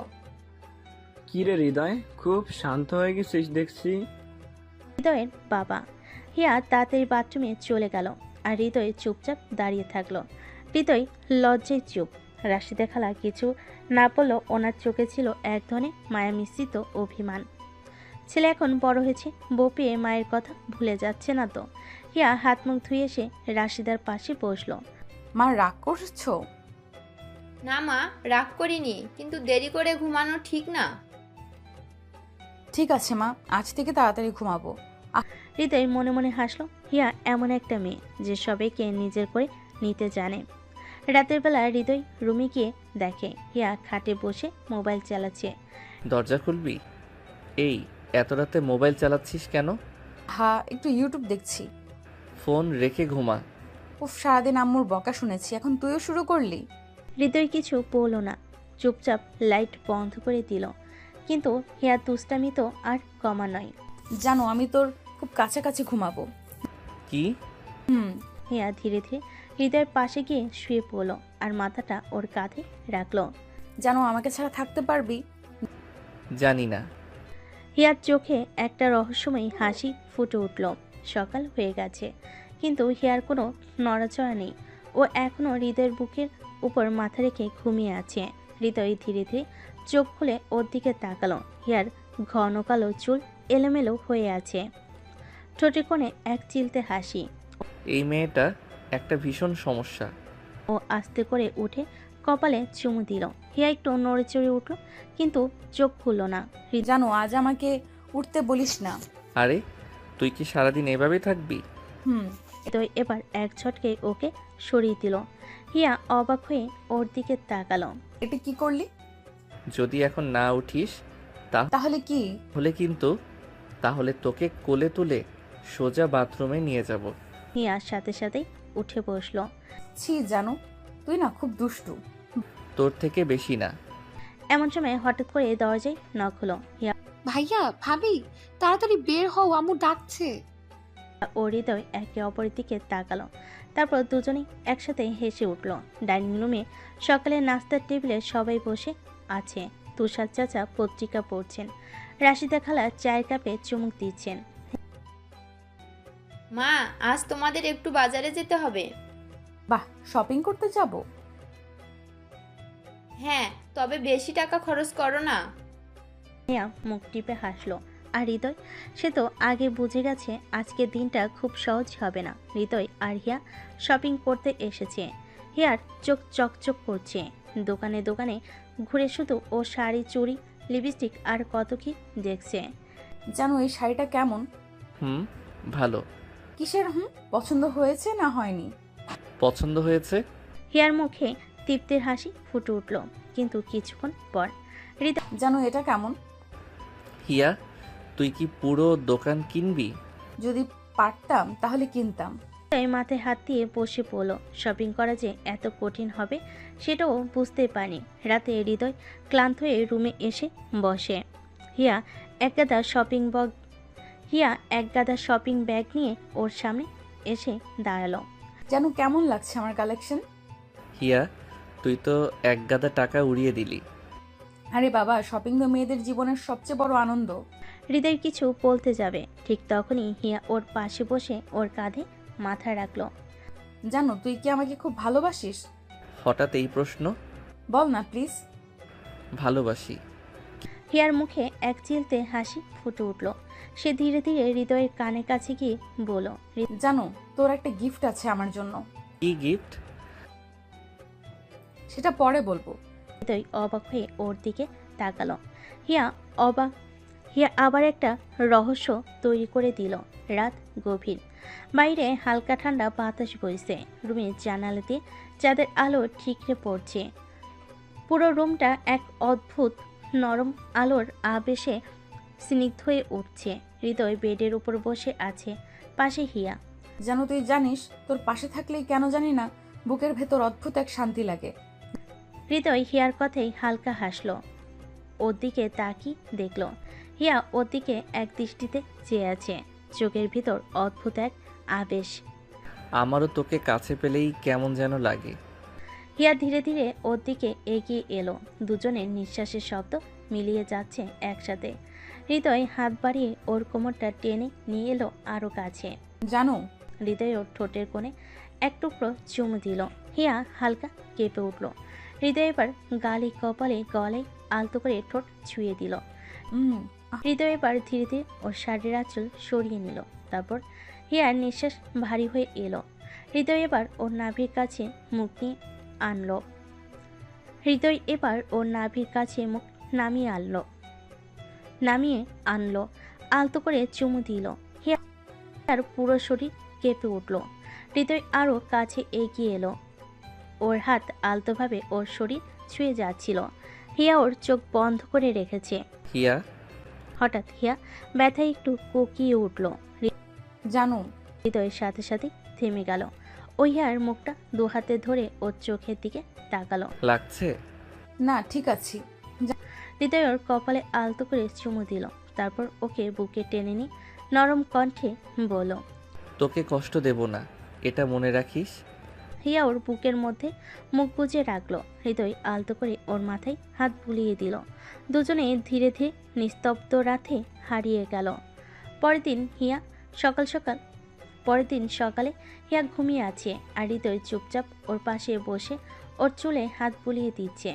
কি রে হৃদয়, খুব শান্ত হয়ে গেছিস দেখছি। হৃদয়ের বাবা। হিয়া তাড়াতাড়ি বাথরুমে চলে গেল আর হৃদয় চুপচাপ দাঁড়িয়ে থাকলো। হৃদয় লজ্জায় চুপ। রাশিদা খালা কিছু না বললেও ওনার চোখে ছিল এক ধরনের মায়া মিশ্রিত অভিমান। ছেলে এখন বড় হয়েছে, বউ পেয়ে মায়ের কথা ভুলে যাচ্ছে না তো। হিয়া হাত মুখ ধুয়ে এসে রাশিদার পাশে বসলো। মা রাগ করছো? না মা, রাগ করিনি, কিন্তু দেরি করে ঘুমানো ঠিক না। ঠিক আছে মা, আজ থেকে তাড়াতাড়ি ঘুমাবো। হৃদয় মনে মনে হাসলো। হিয়া এমন একটা মেয়ে যে সবাইকে নিজের করে নিতে জানে। রাতের বেলা হৃদয় রুমে গিয়ে দেখে হিয়া খাটে বসে মোবাইল চালাচ্ছে। দরজা খুলবি? এই এত রাতে মোবাইল চালাচ্ছিস কেন? হ্যাঁ, একটু ইউটিউব দেখছি। ফোন রেখে ঘুমা। উফ, সারাদিন আম্মুর বকা শুনেছি, এখন তুইও শুরু করলি? হৃদয় কিছু বলল না, চুপচাপ লাইট বন্ধ করে দিল। কিন্তু হিয়া দুষ্টামি তো আর কমা নয়। জানো আমি তোর খুব কাছাকাছি ঘুমাবো। কি? হিয়া ধীরে ধীরে হৃদয়ের পাশে গিয়ে শুয়ে পড়ল আর মাথাটা ওর কাঁধে রাখলো। জানো আমাকে ছাড়া থাকতে পারবি? জানি না। হিয়ার চোখে একটা রহস্যময়ী হাসি ফুটে উঠল। সকাল হয়ে গেছে, কিন্তু হিয়ার কোনো নড়াচড়া নেই। ও এখনো হৃদয়ের বুকের উপর মাথা রেখে ঘুমিয়ে আছে। হৃদয় ধীরে ধীরে চোখ খুলে ওর দিকে তাকালো। হিয়ার ঘন কালো চুল এলোমেলো হয়ে আছে, ঠোঁটে কোণে এক চিলতে হাসি। এই মেয়েটা একটা ভীষণ সমস্যা। ও আস্তে করে উঠে কপালে চুমু দিল। হিয়া একটু নড়ে চড়ে উঠল, কিন্তু চোখ খুলল না। জানো আজ আমাকে উঠতে বলিস না। আরে তুই কি সারাদিন এভাবেই থাকবি? হৃদয় এবার এক ঝটকে ওকে সরিয়ে দিল। হিয়া অবাক হয়ে ওর দিকে তাকালো। এটা কি করলি? যদি এখন না উঠিস তাহলে কি? তাহলে তোকে কোলে তুলে সোজা বাথরুমে নিয়ে যাব। হিয়ার সাথে সাথেই উঠে বসলো। ছি, জানো তুই না খুব দুষ্টু। তোর থেকে বেশি না। এমন সময় হঠাৎ করে দরজায় নক হলো। হিয়া ভাইয়া, ভাবি, তাড়াতাড়ি বের হও, আম্মু ডাকছে। ও হৃদয় একে অপরের দিকে তাকালো। তারপর দুজনেই একসাথে হেসে উঠল। ডাইনিং রুমে সকালে নাস্তার টেবিলে সবাই বসে আছে। তুষার চাচা পত্রিকা পড়ছেন, রাশিদা খালা চায়ের কাপে চুমুক দিচ্ছেন। মা, আজ তোমাদের একটু বাজারে যেতে হবে। বাহ, শপিং করতে যাব? হ্যাঁ, তবে বেশি টাকা খরচ করো না। হিয়া মুখ টিপে হাসলো। আর হৃদয়, সে তো আগে বুঝে গেছে আজকের দিনটা খুব সহজ হবে না। হৃদয় আর হিয়া শপিং করতে এসেছে। হিয়ার চোখ চকচক করছে। দোকানে দোকানে ঘুরে শুধু ও শাড়ি, চুড়ি, লিপস্টিক আর কত কি দেখছে। জানো এই শাড়িটা কেমন? ভালো। কিসের পছন্দ হয়েছে না হয়নি? পছন্দ হয়েছে। হিয়ার মুখে তৃপ্তির হাসি ফুটে উঠল, কিন্তু কিছুক্ষণ পর হৃদয়, জানো এটা কেমন? হিয়া, তুই কি পুরো দোকান কিনবি? যদি পারতাম তাহলে কিনতাম। মাথায় হাত দিয়ে বসে পড়ল। শপিং করা যে এত কঠিন হবে সেটাও বুঝতে পারি। রাতে হৃদয় ক্লান্ত হয়ে রুমে এসে বসে। হিয়া এক গাদা শপিং ব্যাগ নিয়ে ওর সামনে এসে দাঁড়ালো। জানো কেমন লাগছে আমার কালেকশন? হিয়া, তুই তো এক গাদা টাকা উড়িয়ে দিলি। আরে বাবা, শপিং তো মেয়েদের জীবনের সবচেয়ে বড় আনন্দ। হৃদয় কিছু বলতে যাবে, ঠিক তখনই হিয়া ওর পাশে বসে ওর কাঁধে মাথা রাখলো। জানো তুই কি আমাকে খুব ভালোবাসিস? হঠাৎ এই প্রশ্ন? বল না প্লিজ। ভালোবাসি। হিয়ার মুখে এক চিলতে হাসি ফুটে উঠল। সে ধীরে ধীরে হৃদয়ের কানে কাছে গিয়ে বলল, জানো তোর একটা গিফট আছে আমার জন্য। কি গিফট? সেটা পরে বলবো। হৃদয় অবাক হয়ে ওর দিকে তাকালো। হিয়া আবার একটা রহস্য তৈরি করে দিল। রাত গভীর, বাইরে হালকা ঠান্ডা বাতাস বইছে। রুমের জানালা দিয়ে চাঁদের আলো ঠিকরে পড়ছে। পুরো রুমটা এক অদ্ভুত নরম আলোর আবেশে স্নিগ্ধ হয়ে উঠছে। হৃদয় বেডের উপর বসে আছে, পাশে হিয়া। জানো তুই জানিস তোর পাশে থাকলেই কেন জানি না বুকের ভেতর অদ্ভুত এক শান্তি লাগে। হৃদয় হিয়ার কথাই হালকা হাসলো। ওর দিকে তাকিয়ে দেখল হিয়া ওর দিকে এক দৃষ্টিতে চেয়ে আছে, চোখের ভিতর অদ্ভুত এক আবেশ। আমারও তোকে কাছে পেলেই কেমন যেন লাগে। হিয়া ধীরে ধীরে ওর দিকে এগিয়ে এলো। দুজনের নিঃশ্বাসের শব্দ মিলিয়ে যাচ্ছে একসাথে। হৃদয় হাত বাড়িয়ে ওর কোমরটা টেনে নিয়ে এলো আরও কাছে। জানো, হৃদয় ওর ঠোঁটের কোণে এক টুকরো চুমু দিল। হিয়া হালকা কেঁপে উঠল। হৃদয় এবার গালে কপালে গলায় আলতো করে ঠোঁট ছুঁয়ে দিল। হৃদয় এবার ধীরে ধীরে ওর শাড়ির আঁচল সরিয়ে নিল। তারপর হিয়ার নিঃশ্বাস ভারী হয়ে এলো। হৃদয় এবার ওর নাভির কাছে মুখ নিয়ে আনলো। হৃদয় এবার ওর নাভির কাছে মুখ নামিয়ে আনলো। আলতো করে চুমু দিল। হিয়ার পুরো শরীর কেঁপে উঠল। হৃদয় আরও কাছে এগিয়ে এলো। ওর হাত আলতোভাবে ওর শরীর ছুঁয়ে যাচ্ছিল। হিয়া ওর চোখ বন্ধ করে রেখেছে। হিয়া, হঠাৎ হিয়া ব্যথায় একটু কোকিয়ে উঠল। জানো, হৃদয়ের সাথে সাথে থেমে গেল। ওই হিয়ার মুখটা দু হাতে ধরে ওর চোখের দিকে তাকালো। লাগছে? না, ঠিক আছি। হৃদয় ওর কপালে আলতো করে চুমু দিল। তারপর ওকে বুকে টেনে নিয়ে নরম কণ্ঠে বলল, তোকে কষ্ট দেব না, এটা মনে রাখিস। হিয়া ওর বুকের মধ্যে মুখ গুজে রাখলো। হৃদয় আলতো করে ওর মাথায় হাত বুলিয়ে দিল। দুজনে ধীরে ধীরে নিস্তব্ধ রাতে হারিয়ে গেল। পরের দিন সকালে হিয়া ঘুমিয়ে আছে আর হৃদয় চুপচাপ ওর পাশে বসে ওর চুলে হাত বুলিয়ে দিচ্ছে।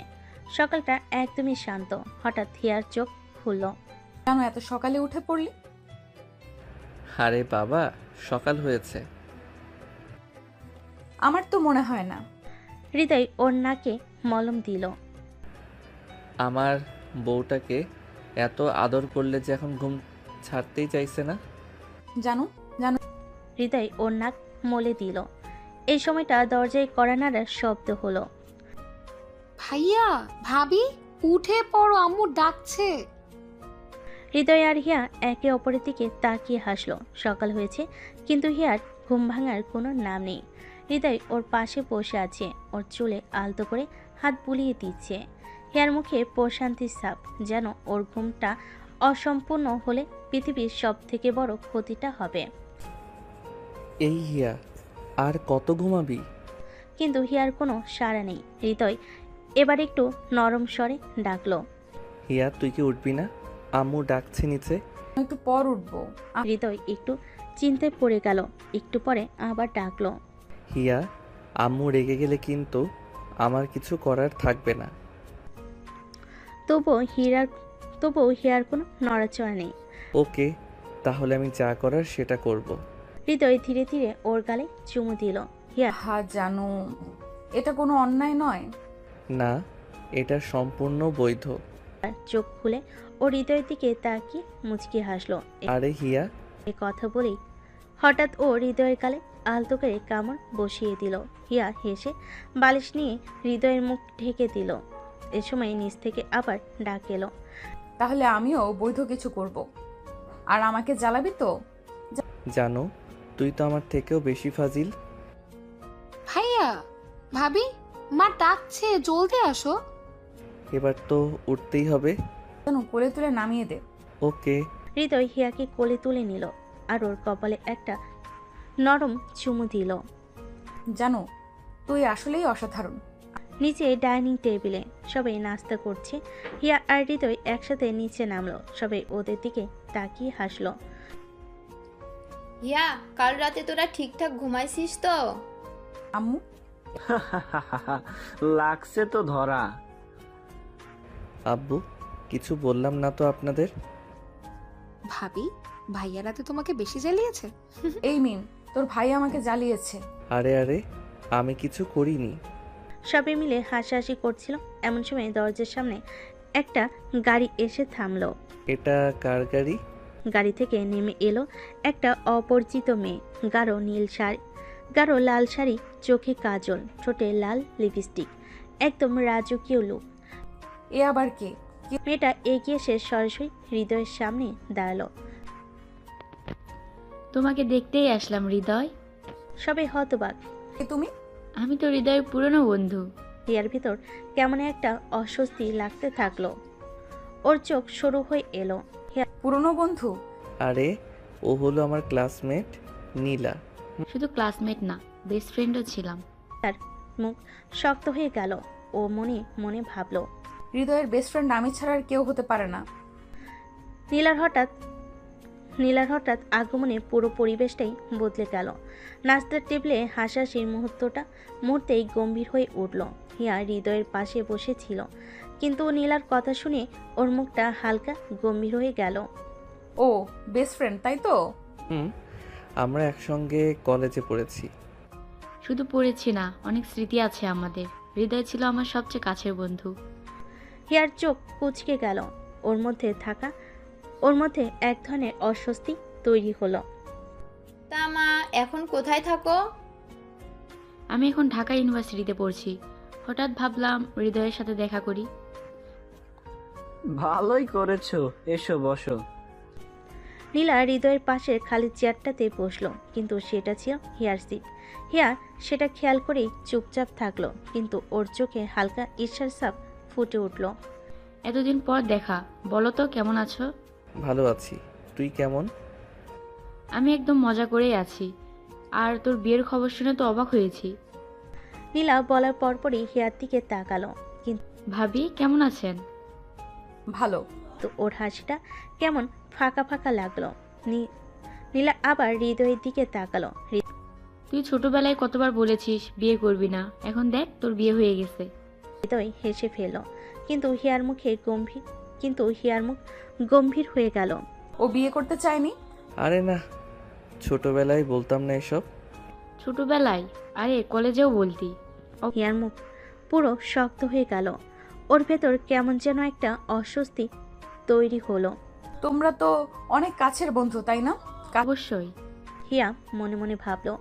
সকালটা একদমই শান্ত। হঠাৎ হিয়ার চোখ খুলল। জানো, এত সকালে উঠে পড়লি? আরে বাবা, সকাল হয়েছে। আমার তো মনে হয় না। হৃদয় ওর নাকে মলম দিল। আমার বউটাকে এত আদর করলে যে এখন ঘুম ছাড়তেই চাইছে না। জানো, হৃদয় ওর নাক মলে দিল। এই সময়টা দরজায় কড়া নাড়ার শব্দ হলো। ভাইয়া, ভাবি, উঠে পড়ো, আম্মু ডাকছে। হৃদয় আর হিয়া একে অপরের দিকে তাকিয়ে হাসলো। সকাল হয়েছে, কিন্তু হিয়ার ঘুম ভাঙার কোনো নাম নেই। হৃদয় ওর পাশে বসে আছে, ওর চুলে আলতো করে হাত বুলিয়ে দিচ্ছে। হিয়ার মুখে প্রশান্তির ছাপ, যেন ওর ঘুমটা অসম্পূর্ণ হলে পৃথিবীর সব থেকে বড় ক্ষতিটা হবে। এই হিয়া, আর কত ঘুমাবি? কিন্তু হিয়ার কোনো সাড়া নেই। হৃদয় এবার একটু নরম স্বরে ডাকলো, হিয়া, তুই কি উঠবি না? আম্মু ডাকছে নিচে। একটু পর উঠবো। হৃদয় একটু চিন্তায় পড়ে গেল। একটু পরে আবার ডাকলো, হিয়া, আম্মু রেগে গেলে কিন্তু আমার কিছু করার থাকবে না। তবুও হিয়ার কোনো নড়াচড়া নেই। ওকে, তাহলে আমি যা করার সেটা করব। হৃদয় ধীরে ধীরে ওর গালে চুমু দিল। হিয়া জানো, এটা কোনো অন্যায় নয়। না, এটা সম্পূর্ণ বৈধ। চোখ খুলে ও হৃদয়ের দিকে তাকিয়ে মুচকি হাসলো। আরে হিয়া, এ কথা বলেই হঠাৎ ও হৃদয়ের গালে আলতো করে কামড় বসিয়ে দিল। হিয়া হেসে বালিশ নিয়ে হৃদয়ের মুখ ঢেকে দিল। এ সময় নিচ থেকে আবার ডাক এলো, তাহলে আমিও বৈধ কিছু করব। আর আমাকে জ্বালাবি তো? জানো, তুই তো আমার থেকেও বেশি ফাজিল। ভাইয়া, ভাবি, মা ডাকছে, জলদি আসো। এবার তো উঠতেই হবে। জানো, কোলে তুলে নামিয়ে দে। ওকে। হৃদয় হিয়াকে কোলে তুলে নিল আর ওর কপালে একটা নরম চুমু দিল। জানো, তুই আসলেই অসাধারণ। নিচে ডাইনিং টেবিলে সবাই নাস্তা করছে। হিয়া আর হৃদয় একসাথে নিচে নামলো। সবাই ওদের দিকে তাকিয়ে হাসলো। হিয়া, কাল রাতে তোরা ঠিকঠাক ঘুমাইছিস তো? আম্মু, লাগছে তো ধরা। আব্বু, কিছু বললাম না তো আপনাদের? ভাবি, ভাইয়া রাতে তোমাকে বেশি জ্বালিয়েছে? এই মিম, তোর ভাই আমাকে জ্বালিয়েছে। আরে আরে, আমি কিছু করিনি। সবাই মিলে হাসাহাসি করছিল। এমন সময় দরজার সামনে একটা গাড়ি এসে থামলো। এটা কার গাড়ি? গাড়ি থেকে নেমে এলো একটা অপরিচিত মেয়ে। গাঢ় লাল শাড়ি, চোখে কাজল, ঠোঁটে লাল লিপস্টিক, একদম রাজকীয় লুক। এ আবার কে? মেয়েটা এগিয়ে এসে সরাসরি হৃদয়ের সামনে দাঁড়ালো। তোমাকে দেখতেই আসলাম হৃদয়। সবাই হতবাক। কে তুমি? আমি তো হৃদয়ের পুরনো বন্ধু। হিয়ার ভিতর কেমন একটা অস্বস্তি লাগতে থাকলো। ওর চোখ সরু হয়ে এলো। পুরনো বন্ধু? আরে, ও হলো আমার ক্লাসমেট নীলা। হৃদয় এগিয়ে এসে বলল, আমি ওর বন্ধু। হৃদয় শুধু ক্লাসমেট না, বেস্ট ফ্রেন্ডও ছিলাম। তার মুখ শক্ত হয়ে গেল। ও মনে মনে ভাবল। হৃদয়ের বেস্ট ফ্রেন্ড আমি ছাড়া আর কেউ হতে পারে না। নীলার হঠাৎ আগমনে পুরো পরিবেশটাই বদলে গেল। নাস্তার টেবিলে হাসাহাসির মুহূর্তেই গম্ভীর হয়ে উঠল। হিয়া হৃদয়ের পাশে বসেছিল, কিন্তু নীলার কথা শুনে ওর মুখটা হালকা গম্ভীর হয়ে গেল। ও বেস্ট ফ্রেন্ড তাই তো? আমরা একসঙ্গে কলেজে পড়েছি। শুধু পড়েছি না, অনেক স্মৃতি আছে আমাদের। হৃদয় ছিল আমার সবচেয়ে কাছের বন্ধু। হিয়ার চোখ কুঁচকে গেল। ওর মধ্যে এক ধরনের অস্বস্তি তৈরি হলো। তা মা, এখন কোথায় থাকো? আমি এখন ঢাকা ইউনিভার্সিটিতে পড়ছি। হঠাৎ ভাবলাম হৃদয়ের সাথে দেখা করি। ভালোই করেছো, এসো বসো। নীলা হৃদয়ের পাশের খালি চেয়ারটাতে বসলো, কিন্তু সেটা ছিল হিয়ার সিট। হিয়া সেটা খেয়াল করেই চুপচাপ থাকলো, কিন্তু ওর চোখে হালকা ঈর্ষার ছাপ ফুটে উঠল। এতদিন পর দেখা, বলো তো কেমন আছো? ভালো আছি, তুই কেমন? আমি একদম মজা করেই আছি। আর তোর বিয়ের খবর শুনে তো অবাক হয়েছি। নীলা বলার পরপরই হিয়ার দিকে তাকালো, কিন্তু ভাবি কেমন আছেন? ভালো। ওর হাসিটা কেমন ফাঁকা ফাঁকা লাগলো। নীলা আবার হৃদয়ের দিকে তাকালো। তুই ছোটবেলায় কতবার বলেছিস বিয়ে করবি না, এখন দেখ তোর বিয়ে হয়ে গেছে। হৃদয় হেসে ফেলল, কিন্তু হিয়ার মুখ গম্ভীর হয়ে গেল। ও বিয়ে করতে চায়নি? আরে না, ছোটবেলায় বলতাম না এসব। ছোটবেলায়? আরে কলেজেও বলতি। হিয়ার মুখ পুরো শক্ত হয়ে গেল। ওর ভেতর কেমন যেন একটা অস্বস্তি তৈরি হলো। তোমরা তো অনেক কাছের বন্ধু তাই না? অবশ্যই। হিয়া মনে মনে ভাবলো।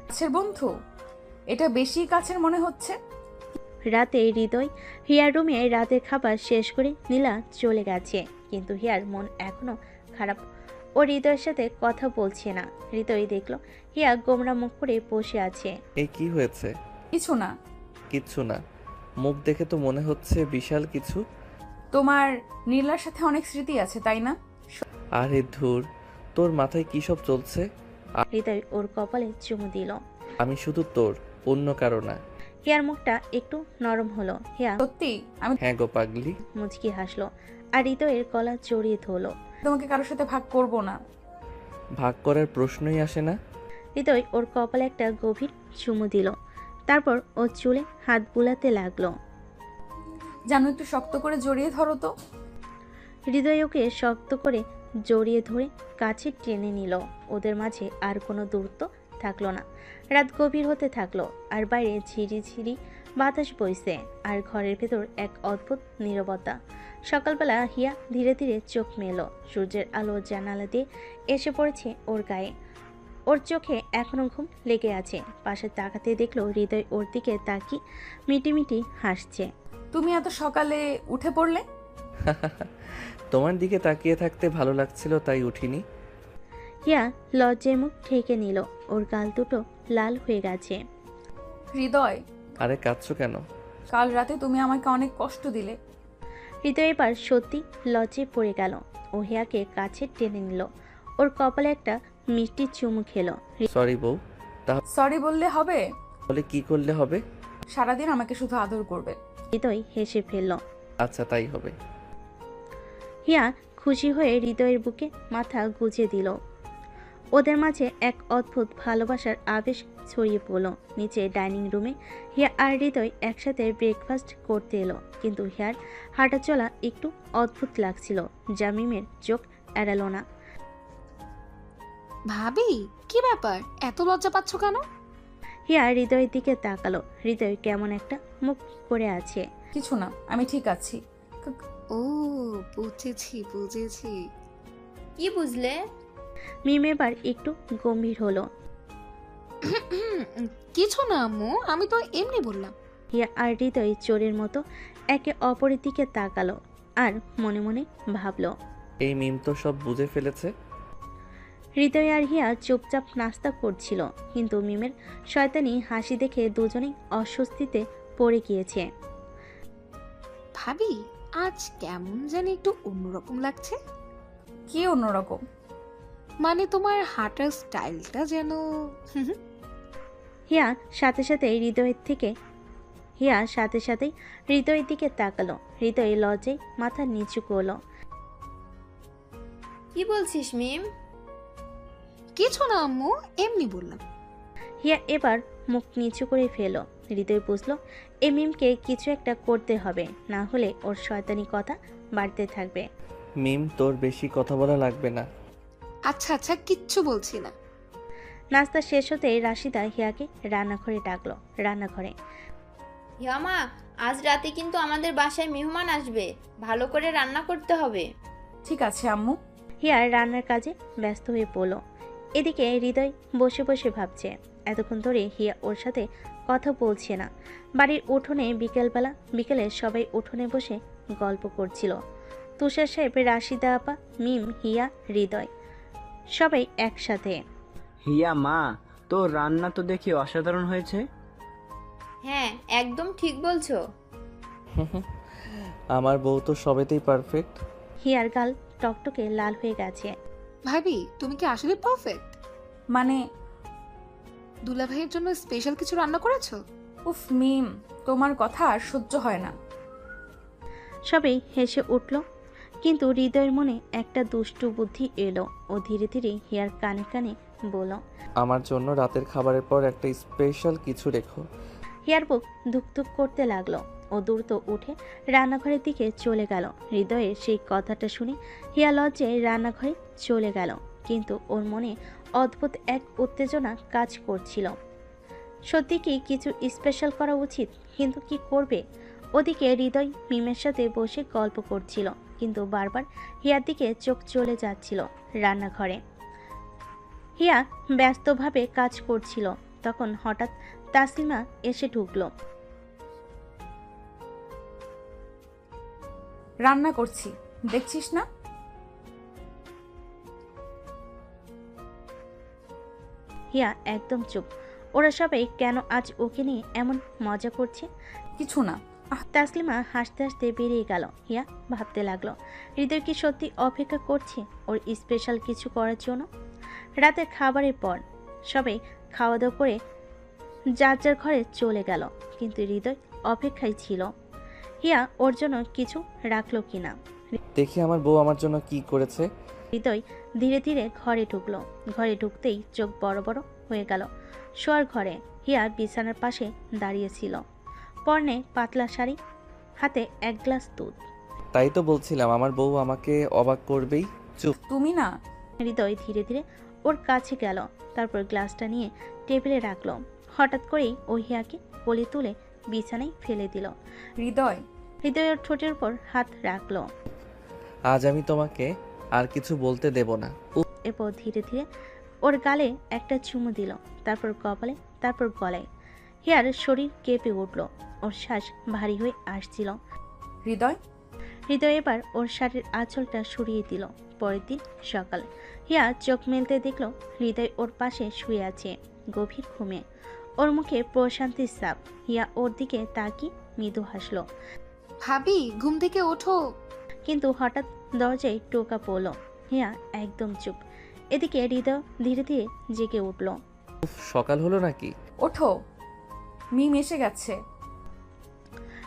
কাছের বন্ধু? এটা বেশি কাছের মনে হচ্ছে। রাতে হৃদয় হিয়ার রুমে রাতের খাবার শেষ করে নীলা চলে গেছে, কিন্তু হিয়ার মন এখনো খারাপ। ও হৃদয়ের সাথে কথা বলছে না। হৃদয় দেখলো হিয়া গোমরা মুখ করে বসে আছে। এই কি হয়েছে? কিছু না। কিচ্ছু না? মুখ দেখে তো মনে হচ্ছে বিশাল কিছু। তোমার নীলার সাথে অনেক স্মৃতি আছে তাই না? আরে ধুর, তোর মাথায় কি সব চলছে? হৃদয় ওর কপালে চুমু দিল। আমি শুধু তোর, অন্য কারো না। হিয়ার মুখটা একটু নরম হলো। হিয়া সত্যি? আমি হ্যাঁ গো পাগলি। মুচকি হাসলো আর হৃদয়ের গলা জড়িয়ে ধরলো। তোমাকে কারোর সাথে ভাগ করব না। ভাগ করার প্রশ্নই আসে না। হৃদয় ওর কপালে একটা গভীর চুমু দিল, তারপর ও চুলে হাত বুলাতে লাগলো। জানো, একটু শক্ত করে জড়িয়ে ধরো তো। হৃদয় ওকে শক্ত করে জড়িয়ে ধরে কাছে টেনে নিল। ওদের মাঝে আর কোনো দূরত্ব থাকলো না। রাত গভীর হতে থাকলো, আর বাইরে ঝিরিঝিরি বাতাস বইছে, আর ঘরের ভেতর এক অদ্ভুত নীরবতা। সকালবেলা হিয়া ধীরে ধীরে চোখ মেলো। সূর্যের আলো জানালা দিয়ে এসে পড়েছে ওর গায়ে। ওর চোখে এখনো ঘুম লেগে আছে। পাশে তাকাতে দেখলো হৃদয় ওর দিকে তাকিয়ে মিটিমিটি হাসছে। তুমি এত সকালে উঠে পড়লে? তোমার দিকে তাকিয়ে থাকতে ভালো লাগছিল, তাই উঠিনি। হিয়া লজ্জায় মুখ ঢেকে নিল। ওর গাল দুটো লাল হয়ে গেছে। হৃদয়, আরে কাঁদছো কেন? কাল রাতে তুমি আমাকে অনেক কষ্ট দিলে। হৃদয় এবার সত্যি লজ্জায় পড়ে গেল। ও হিয়াকে কাছে টেনে নিল। ওর কপালে একটা মিষ্টি চুমু খেলো। সরি বউ। সরি বললে হবে? তাহলে কি করলে হবে? সারাদিন আমাকে শুধু আদর করবে। হৃদয় হেসে ফেলল। আচ্ছা তাই হবে। হিয়া খুশি হয়ে হৃদয়ের বুকে মাথা গুজে দিল। ওদের মাঝে এক অদ্ভুত ভালোবাসার আবেশ ছড়িয়ে পড়ল। নিচে ডাইনিং রুমে হিয়া আর হৃদয় একসাথে ব্রেকফাস্ট করতে এলো, কিন্তু হিয়ার হাঁটা চলা একটু অদ্ভুত লাগছিল, যা মিমের চোখ এড়ালো না। ভাবি কি ব্যাপার, এত লজ্জা পাচ্ছ কেন? হিয়া হৃদয়ের দিকে তাকালো। হৃদয় কেমন একটা মুখ করে আছে। কিছু না, আমি ঠিক আছি। ও বুঝেছি। কি বুঝলে? মিম এবার একটু গম্ভীর হলো। কিছু না আম্মু, আমি তো এমনি বললাম। হিয়া আর হৃদয় চোরের মতো একে অপরের দিকে তাকালো আর মনে মনে ভাবলো, এই মিম তো সব বুঝে ফেলেছে। হৃদয় আর হিয়া চুপচাপ নাস্তা করছিল, কিন্তু মিমের শয়তানি হাসি দেখে দুজনেই অস্বস্তিতে পড়ে গিয়েছে। ভাবি আজ কেমন জানি একটু অন্যরকম লাগছে। কি অন্যরকম? মানে তোমার হাঁটার স্টাইলটা যেন হিয়া সাথে সাথেই হৃদয়ের দিকে তাকালো। হৃদয় লজ্জায় মাথা নিচু করলো। কি বলছিস মিম? কিছু না আম্মু, এমনি বললাম। হিয়া এবার মুখ নিচু করে ফেলো। হৃদয় বুঝলো এই মিমকে কিছু একটা করতে হবে, না হলে ওর শয়তানি কথা বাড়তে থাকবে। মিম, তোর বেশি কথা বলা লাগবে না। আচ্ছা আচ্ছা, কিচ্ছু বলছি না। নাস্তা শেষ হতেই রাশিদা হিয়াকে রান্নাঘরে ডাকলো। রান্নাঘরে হিয়ামা, আজ রাতে কিন্তু আমাদের বাসায় মেহমান আসবে, ভালো করে রান্না করতে হবে। ঠিক আছে আম্মু। হিয়া রান্নার কাজে ব্যস্ত হয়ে পড়ল। এদিকে হৃদয় বসে বসে ভাবছে, এতক্ষণ ধরে হিয়া ওর সাথে কথা বলছে না। বাড়ির উঠোনে বিকেলে সবাই উঠোনে বসে গল্প করছিল। তুষার সাহেব, রাশিদা আপা, মিম, হিয়া, হৃদয় সবাই একসাথে। হিয়া মা, তোর রান্না তো দেখি অসাধারণ হয়েছে। হ্যাঁ, একদম ঠিক বলছো। আমার বউ তো সবেতেই পারফেক্ট। হিয়ার গাল টকটকে লাল হয়ে গেছে। ভাবি, তুমি কি আসলে পারফেক্ট? মানে দুলা ভাইয়ের জন্য স্পেশাল কিছু রান্না করেছো? উফ মিম, তোমার কথা আর সহ্য হয় না। সবাই হেসে উঠল, কিন্তু হৃদয়ের মনে একটা দুষ্টু বুদ্ধি এলো। ও ধীরে ধীরে হিয়ার কানে কানে বলল, আমার জন্য রাতের খাবারের পর একটা স্পেশাল কিছু রেখো। হিয়ার বুক ধুকধুক করতে লাগলো। ও দ্রুত উঠে রান্নাঘরের দিকে চলে গেল। হৃদয়ের সেই কথাটা শুনে হিয়া লজ্জায় রান্নাঘরে চলে গেল, কিন্তু ওর মনে অদ্ভুত এক উত্তেজনা কাজ করছিল। সত্যি কি কিছু স্পেশাল করা উচিত, কিন্তু কি করবে? ওদিকে হৃদয় মিমের সাথে বসে গল্প করছিল, কিন্তু বারবার হিয়ার দিকে চোখ চলে যাচ্ছিল। রান্নাঘরে হিয়া ব্যস্তভাবে কাজ করছিল, তখন হঠাৎ তাসলিমা এসে ঢুকলো। রান্না করছি, দেখছিস না? হিয়া একদম চুপ। ওরা সবাই কেন আজ ওকে নিয়ে এমন মজা করছে? কিছু না। তাসলিমা হাসতে হাসতে বেরিয়ে গেল। হিয়া ভাবতে লাগলো, হৃদয় কি সত্যি অপেক্ষা করছে ওর স্পেশাল কিছু করার জন্য? রাতের খাবারের পর সবাই খাওয়া দাওয়া করে যার যার ঘরে চলে গেল, কিন্তু হৃদয় অপেক্ষায় ছিল হিয়া ওর জন্য কিছু রাখলো কিনা। দেখি আমার বউ আমার জন্য কি করেছে। হৃদয় ধীরে ধীরে ঘরে ঢুকলো। ঘরে ঢুকতেই চোখ বড় বড় হয়ে গেল। শোয়ার ঘরে হিয়া বিছানার পাশে দাঁড়িয়েছিল, পরনে পাতলা শাড়ি, হাতে এক গ্লাস দুধ। তাই তো বলছিলাম আমার বউ আমাকে অবাক করবেই। চুপ। তুমি না। হৃদয় ধীরে ধীরে ওর কাছে গেল, তারপর গ্লাসটা নিয়ে টেবিলে রাখলো। হঠাৎ করেই ও হিয়াকে কোলে তুলে বিছানায় ফেলে দিল। হৃদয়ের ঠোঁটের উপর হাত রাখলো। আজ আমি তোমাকে আর কিছু বলতে দেব না। এরপর ধীরে ধীরে ওর গালে একটা চুমু দিল, তারপর কপালে, তারপর গলায়। হিয়ার শরীর কেঁপে উঠল, ওর শ্বাস ভারী হয়ে আসছিল। হৃদয় এবার ওর শাড়ির আঁচলটা সরিয়ে দিল। পরের দিন সকাল, হিয়া চোখ মেলতে দেখল হৃদয় ওর পাশে শুয়ে আছে গভীর ঘুমে। ওর মুখে প্রশান্তির ছাপ। হিয়া ওর দিকে তাকিয়ে মৃদু হাসলো। ভাবি, ঘুম থেকে ওঠো। কিন্তু হঠাৎ দরজায় টোকা পড়ল। হিয়া একদম চুপ। এদিকে হৃদয় ধীরে ধীরে জেগে উঠল। সকাল হলো নাকি? ওঠো, মিম এসে গেছে।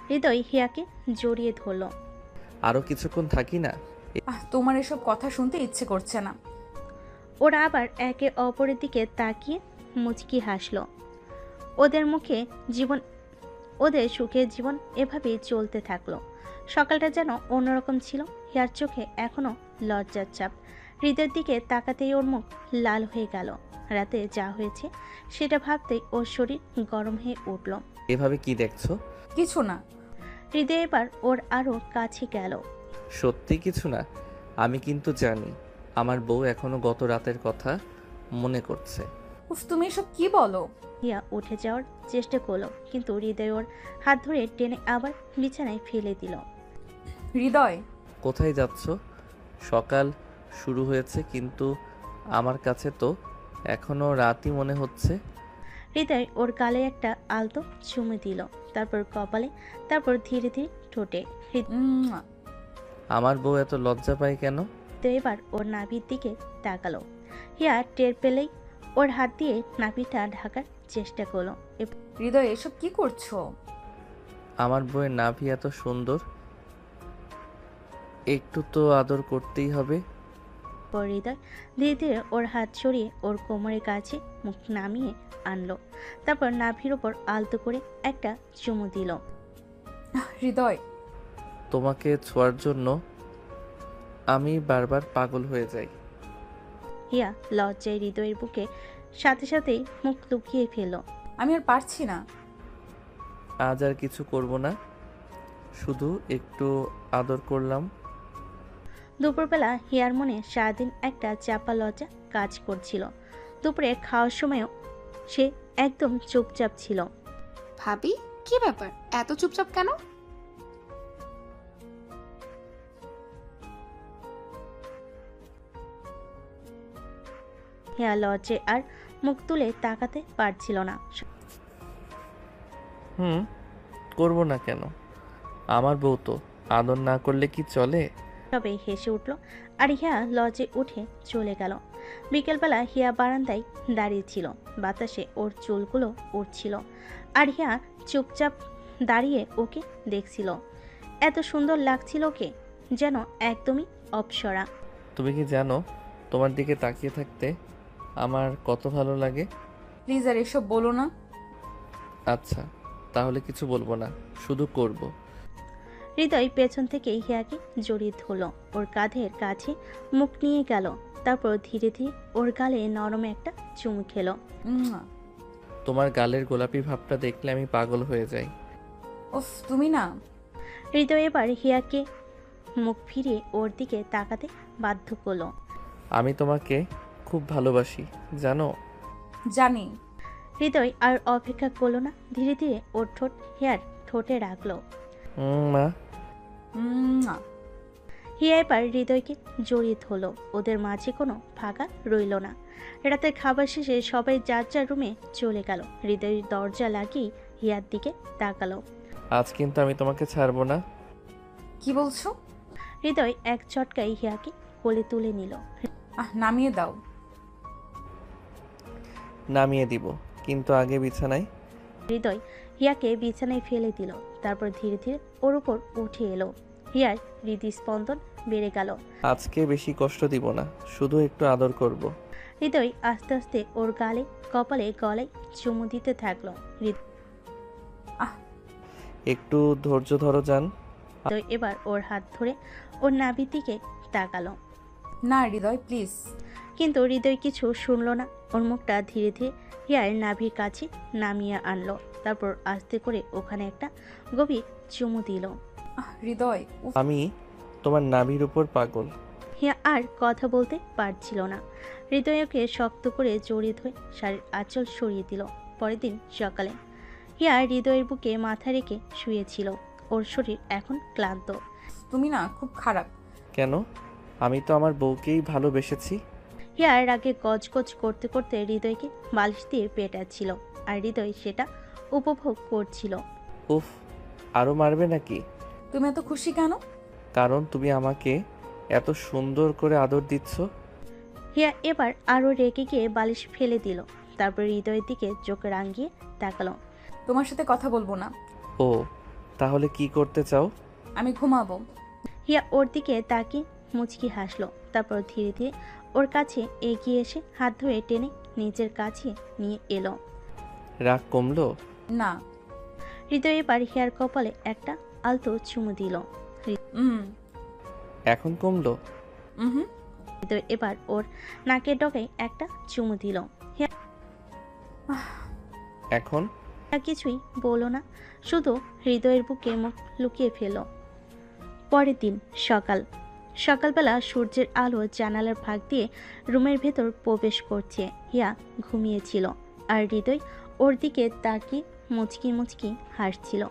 হৃদয় হিয়াকে জড়িয়ে ধরল। আরো কিছুক্ষণ থাকি না? তোমার এসব কথা শুনতে ইচ্ছে করছে না। ওরা আবার একে অপরের দিকে তাকিয়ে মুচকি হাসল। ওদের সুখের জীবন এভাবেই চলতে থাকলো। সকালটা যেন অন্যরকম ছিল। হিয়ার চোখে এখনো লজ্জার চাপ। হৃদয়ের দিকে তাকাতেই ওর মুখ লাল হয়ে গেল। রাতে যা হয়েছে সেটা ভাবতেই ওর শরীর গরম হয়ে উঠল। এভাবে কি দেখছো? কিছু না। হৃদয় এবার ওর আরো কাছে গেল। সত্যি কিছু না। আমি কিন্তু জানি আমার বউ এখনো গত রাতের কথা মনে করছে। উফ, তুমি এসব কি বলো? হিয়া উঠে যাওয়ার চেষ্টা করলো, কিন্তু হৃদয় ওর হাত ধরে টেনে আবার বিছানায় ফেলে দিল। হৃদয়, কোথায় যাচ্ছ? সকাল শুরু হয়েছে, কিন্তু আমার কাছে তো এখনো রাতই মনে হচ্ছে। হৃদয় ওর গালে একটা আলতো চুমু দিল, তারপর কপালে, তারপর ধীরে ধীরে ঠোঁটে। আমার বউ এত লজ্জা পায় কেন? তো এবার ওর নাভির দিকে তাকালো। হিয়া টের পেলেই ওর হাত দিয়ে নাভিটা ঢাকার চেষ্টা করলো। হৃদয় এসব কি করছো? আমার বউয়ের নাভি এত সুন্দর, একটু তো আদর করতেই হবে। পর হৃদয় ধীরে ধীরে ওর হাত সরিয়ে ওর কোমরের কাছে মুখ নামিয়ে আনলো। তারপর নাভির ওপর আলতো করে একটা চুমু দিল। হৃদয়, তোমাকে ছোঁয়ার জন্য আমি বারবার পাগল হয়ে যাই। হিয়া লজ্জায় হৃদয়ের বুকে সাথে সাথেই মুখ লুকিয়ে ফেলল। আমি আর পারছি না। আজ আর কিছু করব না, শুধু একটু আদর করলাম। দুপুরবেলা হিয়ার মনে সারাদিন একটা চাপা লজ্জা কাজ করছিল। দুপুরে খাওয়ার সময়ও সে একদম চুপচাপ ছিল। ভাবি, কি ব্যাপার এত চুপচাপ কেন? হিয়া লজ্জে আর মুখ তুলে তাকাতে পারছিল না। করব না কেন? আমার বউ তো, আদর না করলে কি চলে? তবে হেসে উঠল আর হিয়া লজে উঠে চলে গেল। বিকেলবেলা হিয়া বারান্দায় দাঁড়িয়েছিল, বাতাসে ওর চুলগুলো উঠছিল আর হিয়া চুপচাপ দাঁড়িয়ে ওকে দেখছিল। এত সুন্দর লাগছিল ওকে, যেন একদমই অপ্সরা। তুমি কি জানো তোমার দিকে তাকিয়ে থাকতে আমার কত ভালো লাগে? প্লিজ আর এসব বলো না। আচ্ছা, তাহলে কিছু বলবো না, শুধু করব। হৃদয় পেছন থেকে হিয়াকে জড়িয়ে ধরল, ওর কাঁধের কাছে মুখ নিয়ে গেল। তারপর ধীরে ধীরে ওর গালে নরম একটা চুমু খেলো। তোমার গালের গোলাপি ভাবটা দেখলে আমি পাগল হয়ে যাই। উফ, তুমি না। হৃদয় এবার হিয়াকে মুখ ফিরিয়ে ওর দিকে তাকাতে বাধ্য করলো। আমি তোমাকে খুব ভালোবাসি, জানো? জানি। হৃদয় আর অপেক্ষা করলো না, ধীরে ধীরে ওর ঠোঁট হিয়ার ঠোঁটে রাখলো। মা। হিয়া এবার হৃদয়কে জড়িয়ে ধরলো। ওদের মাঝে কোনো ফাঁকা রইল না। রাতের খাবার শেষে সবাই যার যার রুমে চলে গেল। হৃদয় দরজা লাগিয়ে হিয়ার দিকে তাকালো। আজ কিন্তু আমি তোমাকে ছাড়বো না। কি বলছো? হৃদয় এক চটকায় হিয়াকে কোলে তুলে নিল। নামিয়ে দাও। নামিয়ে দিব, কিন্তু আগে বিছানায়। হৃদয় হিয়াকে বিছানায় ফেলে দিল, তারপর ধীরে ধীরে ওর উপর উঠে এলো। হিয়ার হৃদস্পন্দন বেড়ে গেল। আজকে বেশি কষ্ট দিব না, শুধু একটু আদর করব। হৃদয় আস্তে আস্তে ওর গালে, কপালে, গলায় চুমু দিতে থাকলো। একটু ধৈর্য ধরো জান। হৃদয় এবার ওর হাত ধরে ওর নাভির দিকে তাকালো। না হৃদয়, প্লিজ। কিন্তু হৃদয় কিছু শুনলো না। ওর মুখটা ধীরে ধীরে হিয়ার নাভির কাছে নামিয়ে আনলো। তারপর আস্তে করে ওখানে একটা গভীর চুমু দিল। হৃদয়, আমি তোমার নাভির উপর পাগল। হিয়া আর কথা বলতে পারছিল না। হৃদয়কে শক্ত করে জড়িয়ে ধরে শাড়ির আঁচল সরিয়ে দিল। পরের দিন সকালে হিয়া হৃদয়ের বুকে মাথা রেখে শুয়েছিল। ওর শরীর এখন ক্লান্ত। তুমি না খুব খারাপ। কেন? আমি তো আমার বউকেই ভালোবেসেছি। হিয়ার আগে গজগজ করতে করতে হৃদয়কে বালিশ দিয়ে পেটাচ্ছিল আর হৃদয় সেটা উপভোগ করছিল। উফ, আরো মারবে নাকি? তুমি এত খুশি কেন? কারণ তুমি আমাকে এত সুন্দর করে আদর দিচ্ছ। হিয়া এবার আরো রেগে গিয়ে বালিশ ফেলে দিল। তারপর হৃদয়ের দিকে চোখ রাঙিয়ে তাকালো। তোমার সাথে কথা বলবো না। ও, তাহলে কি করতে চাও? আমি ঘুমাবো। হিয়া ওর দিকে তাকিয়ে মুচকি হাসলো। তারপর ধীরে ধীরে ওর কাছে এগিয়ে এসে হাত ধরে টেনে নিজের কাছে নিয়ে এলো। রাগ কমলো? না। হৃদয় এবার হিয়ার কপালে একটা আলতো চুমু দিল। এখন কমলো? হৃদয় এবার ওর নাকের ডগায় একটা চুমু দিল। এখন কিছুই বলো না, শুধু হৃদয়ের বুকে মুখ লুকিয়ে ফেল। পরের দিন সকালবেলা সূর্যের আলো জানালার ফাঁক দিয়ে রুমের ভেতর প্রবেশ করছে। হিয়া ঘুমিয়েছিল আর হৃদয় ওর দিকে তাকিয়ে মুচকি মুচকি হাসছিল।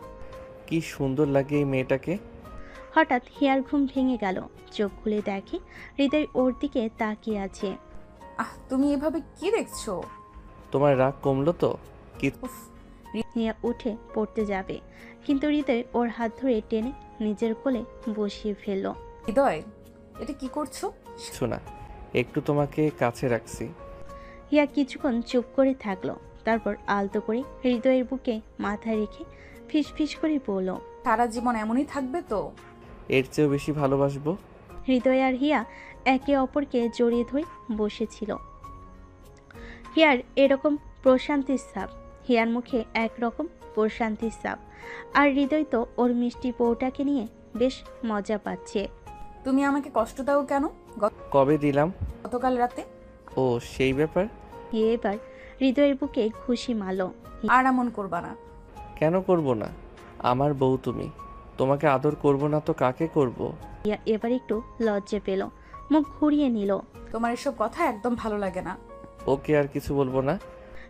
কি সুন্দর লাগে এই মেয়েটাকে। হঠাৎ হিয়ার ঘুম ভেঙে গেল। চোখ খুলে দেখে হৃদয় ওর দিকে তাকিয়ে আছে। তুমি এভাবে কি দেখছো? তোমার রাগ কমলো তো? কি? হিয়া উঠে পড়তে যাবে, কিন্তু হৃদয় ওর হাত ধরে টেনে নিজের কোলে বসিয়ে ফেলল। হৃদয়, এটা কি করছো? কিছু না, একটু তোমাকে কাছে রাখছি। হিয়া কিছুক্ষণ চুপ করে থাকলো, তারপর আলতো করে হৃদয়ের বুকে মাথা রেখে ফিসফিস করে বলল, সারা জীবন এমনই থাকবে তো? এর চেয়েও বেশি ভালোবাসবো। হৃদয় আর হিয়া একে অপরকে জড়িয়ে ধরে বসেছিল। হিয়ার এরকম প্রশান্তির ছাপ, হিয়ার মুখে একরকম প্রশান্তির ছাপ, আর হৃদয় তো ওর মিষ্টি বউটাকে নিয়ে বেশ মজা পাচ্ছে। তুমি আমাকে কষ্ট দাও কেন? কবে দিলাম? গতকাল রাতে। ও সেই ব্যাপার। এবার হৃদয়ের বুকে খুশি মালো। আর এমন করবা না। কেন করব না? আমার বউ তুমি, তোমাকে আদর করব না তো কাকে করব? হিয়া এবার একটু লজ্জা পেল, মুখ ঘুরিয়ে নিল। তোমার এসব কথা একদম ভালো লাগে না। ওকে আর কিছু বলবো না।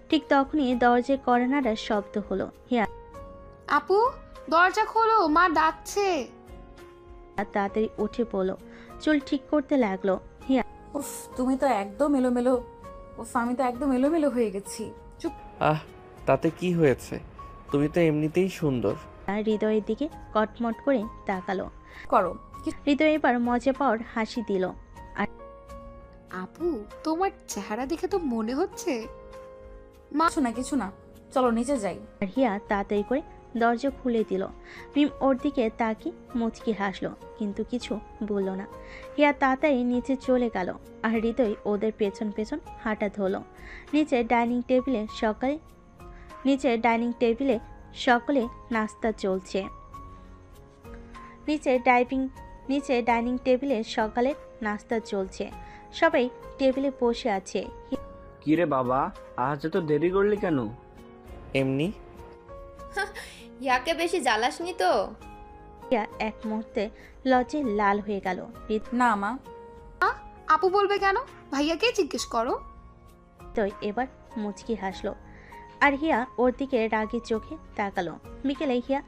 ঠিক তখনই দরজায় কড়া শব্দ হলো। হিয়া আপু, দরজা খোলো, মা ডাকছে। তাড়াতাড়ি উঠে পড়লো, চুল ঠিক করতে লাগলো। হিয়া উফ, তুমি তো একদম এলোমেলো। আমি তো একদম এলোমেলো হয়ে গেছি। চুপ। আহ, তাতে কি হয়েছে? তুমি তো এমনিতেই সুন্দর। হৃদয়ের দিকে কটমট করে তাকালো। করো। হৃদয় এবার মজা পাওয়ার হাসি দিল। আর আপু, তোমার চেহারা দেখে তো মনে হচ্ছে কিছু না, চলো নিচে যাই। হিয়া তাড়াতাড়ি করে দরজা খুলে দিল। মিম ওর দিকে তাকিয়ে মুচকি হাসলো, কিন্তু কিছু বলল না। হিয়া তাড়াতাড়ি নিচে চলে গেল, আর হৃদয় ওদের পেছন পেছন হাঁটা ধরল। নিচে ডাইনিং টেবিলে সকলে নাস্তা চলছে। নিচে ডাইনিং টেবিলে সকালে নাস্তা চলছে, সবাই টেবিলে বসে আছে। কিরে বাবা, আজ এত দেরি করলি কেন? এমনি। ইয়াকে বেশি জ্বালাসনি তো? হিয়া এক মুহূর্তে লজ্জায় লাল হয়ে গেল। না মা। আপু বলবে কেন? ভাইয়াকে জিজ্ঞেস করো। হৃদয় এবার মুচকি হাসলো, আর হিয়া ওর দিকে রাগী চোখে তাকালো। বিকেলে হিয়া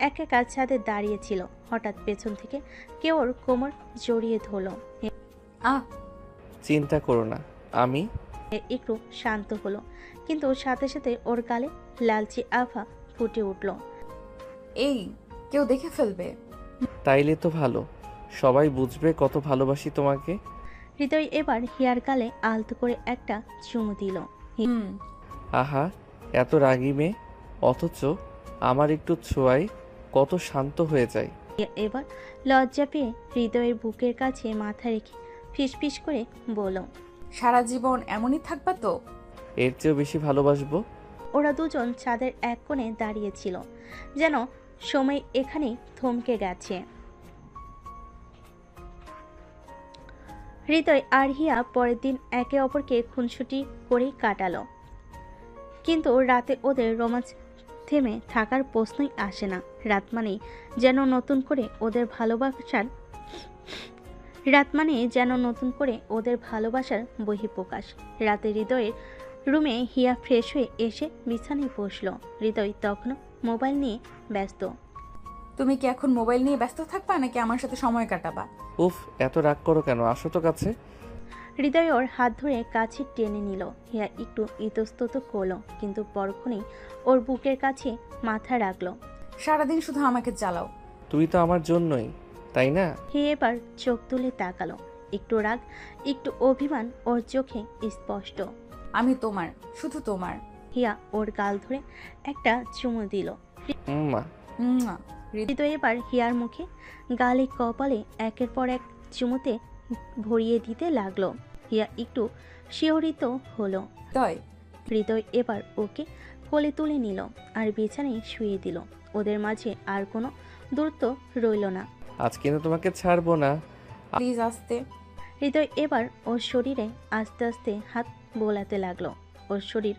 একা ছাদে দাঁড়িয়েছিল, হঠাৎ পেছন থেকে কেউ ওর কোমর জড়িয়ে ধরলো। চিন্তা করো না, আমি। একটু শান্ত হলো, কিন্তু সাথে সাথে ওর গালে লালচে আভা ফুটে উঠল। এই, কেউ দেখে ফেলবে। তাইলে তো ভালো, সবাই বুঝবে কত ভালোবাসি তোমাকে। হৃদয় এবার হিয়ার গালে আলতো করে একটা চুমু দিল। আহা, এত রাগী মেয়ে, অথচ আমার একটু ছোঁয়ায় কত শান্ত হয়ে যায়। এবার লজ্জা পেয়ে হৃদয়ের বুকের কাছে মাথা রেখে ফিসফিস করে বলল, সারা জীবন এমনই থাকবা তো? এর চেয়েও বেশি ভালোবাসবো। ওরা দুজন ছাদের এক কোণে দাঁড়িয়েছিল, যেন সময় এখানেই থমকে গেছে। হৃদয় আর হিয়া পরের দিন একে অপরকে খুনসুটি করেই কাটালো, কিন্তু রাতে ওদের রোমাঞ্চ থেমে থাকার প্রশ্নই আসে না। রাত মানেই যেন নতুন করে ওদের ভালোবাসার বহিঃপ্রকাশ। রাতে হৃদয়ের রুমে হিয়া ফ্রেশ হয়ে এসে বিছানায় বসলো। হৃদয় তখনও মোবাইল নিয়ে ব্যস্ত। তুমি কি এখন মোবাইল নিয়ে ব্যস্ত থাকবা নাকি আমার সাথে সময় কাটাবা? উফ, এত রাগ করো কেন? আসো তো কাছে। হৃদয় ওর হাত ধরে কাছে টেনে নিল। হিয়া একটু ইতস্তত করলো, কিন্তু পরক্ষণেই ওর বুকের কাছে মাথা রাখলো। সারাদিন শুধু আমাকে জ্বালাও। তুমি তো আমার জন্যই, তাই না? হিয়া এবার চোখ তুলে তাকালো, একটু রাগ একটু অভিমান ওর চোখে স্পষ্ট। আমি তোমার, শুধু তোমার। হিয়া ওর গাল ধরে একটা চুমু দিল। হৃদয় এবার হিয়ার মুখে গালে কপালে একের পর এক চুমুতে ভরিয়ে দিতে লাগলো। হিয়া একটু শিহরিত হলো। হৃদয় এবার ওকে কোলে তুলে নিল আর বিছানায় শুয়ে দিল। ওদের মাঝে আর কোনো দূরত্ব রইল না। আজ কিন্তু তোমাকে ছাড়বো না, প্লিজ। আস্তে। হৃদয় এবার ওর শরীরে আস্তে আস্তে হাত বোলাতে লাগলো। ওর শরীর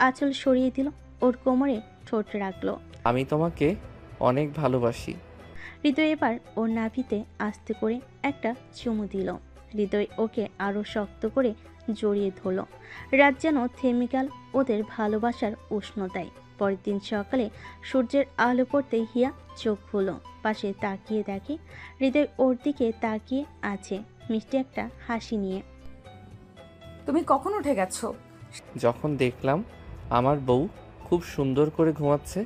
আঁচল সরিয়ে দিল, ওর কোমরে ঠোঁট রাখলো। আমি তোমাকে অনেক ভালোবাসি। হৃদয় এবার ওর নাভিতে আস্তে করে একটা চুমু দিল। হৃদয় ওকে আরো শক্ত করে জড়িয়ে ধরল। রাত যেন থেমে গেল ওদের ভালোবাসার উষ্ণতায়। পরের দিন সকালে সূর্যের আলো পড়তে হিয়া চোখ খুলল। পাশে তাকিয়ে দেখে হৃদয় ওর দিকে তাকিয়ে আছে, মিষ্টি একটা হাসি নিয়ে। তুমি কখন উঠে গেছো? যখন দেখলাম আমার বউ খুব সুন্দর করে ঘুমাচ্ছে।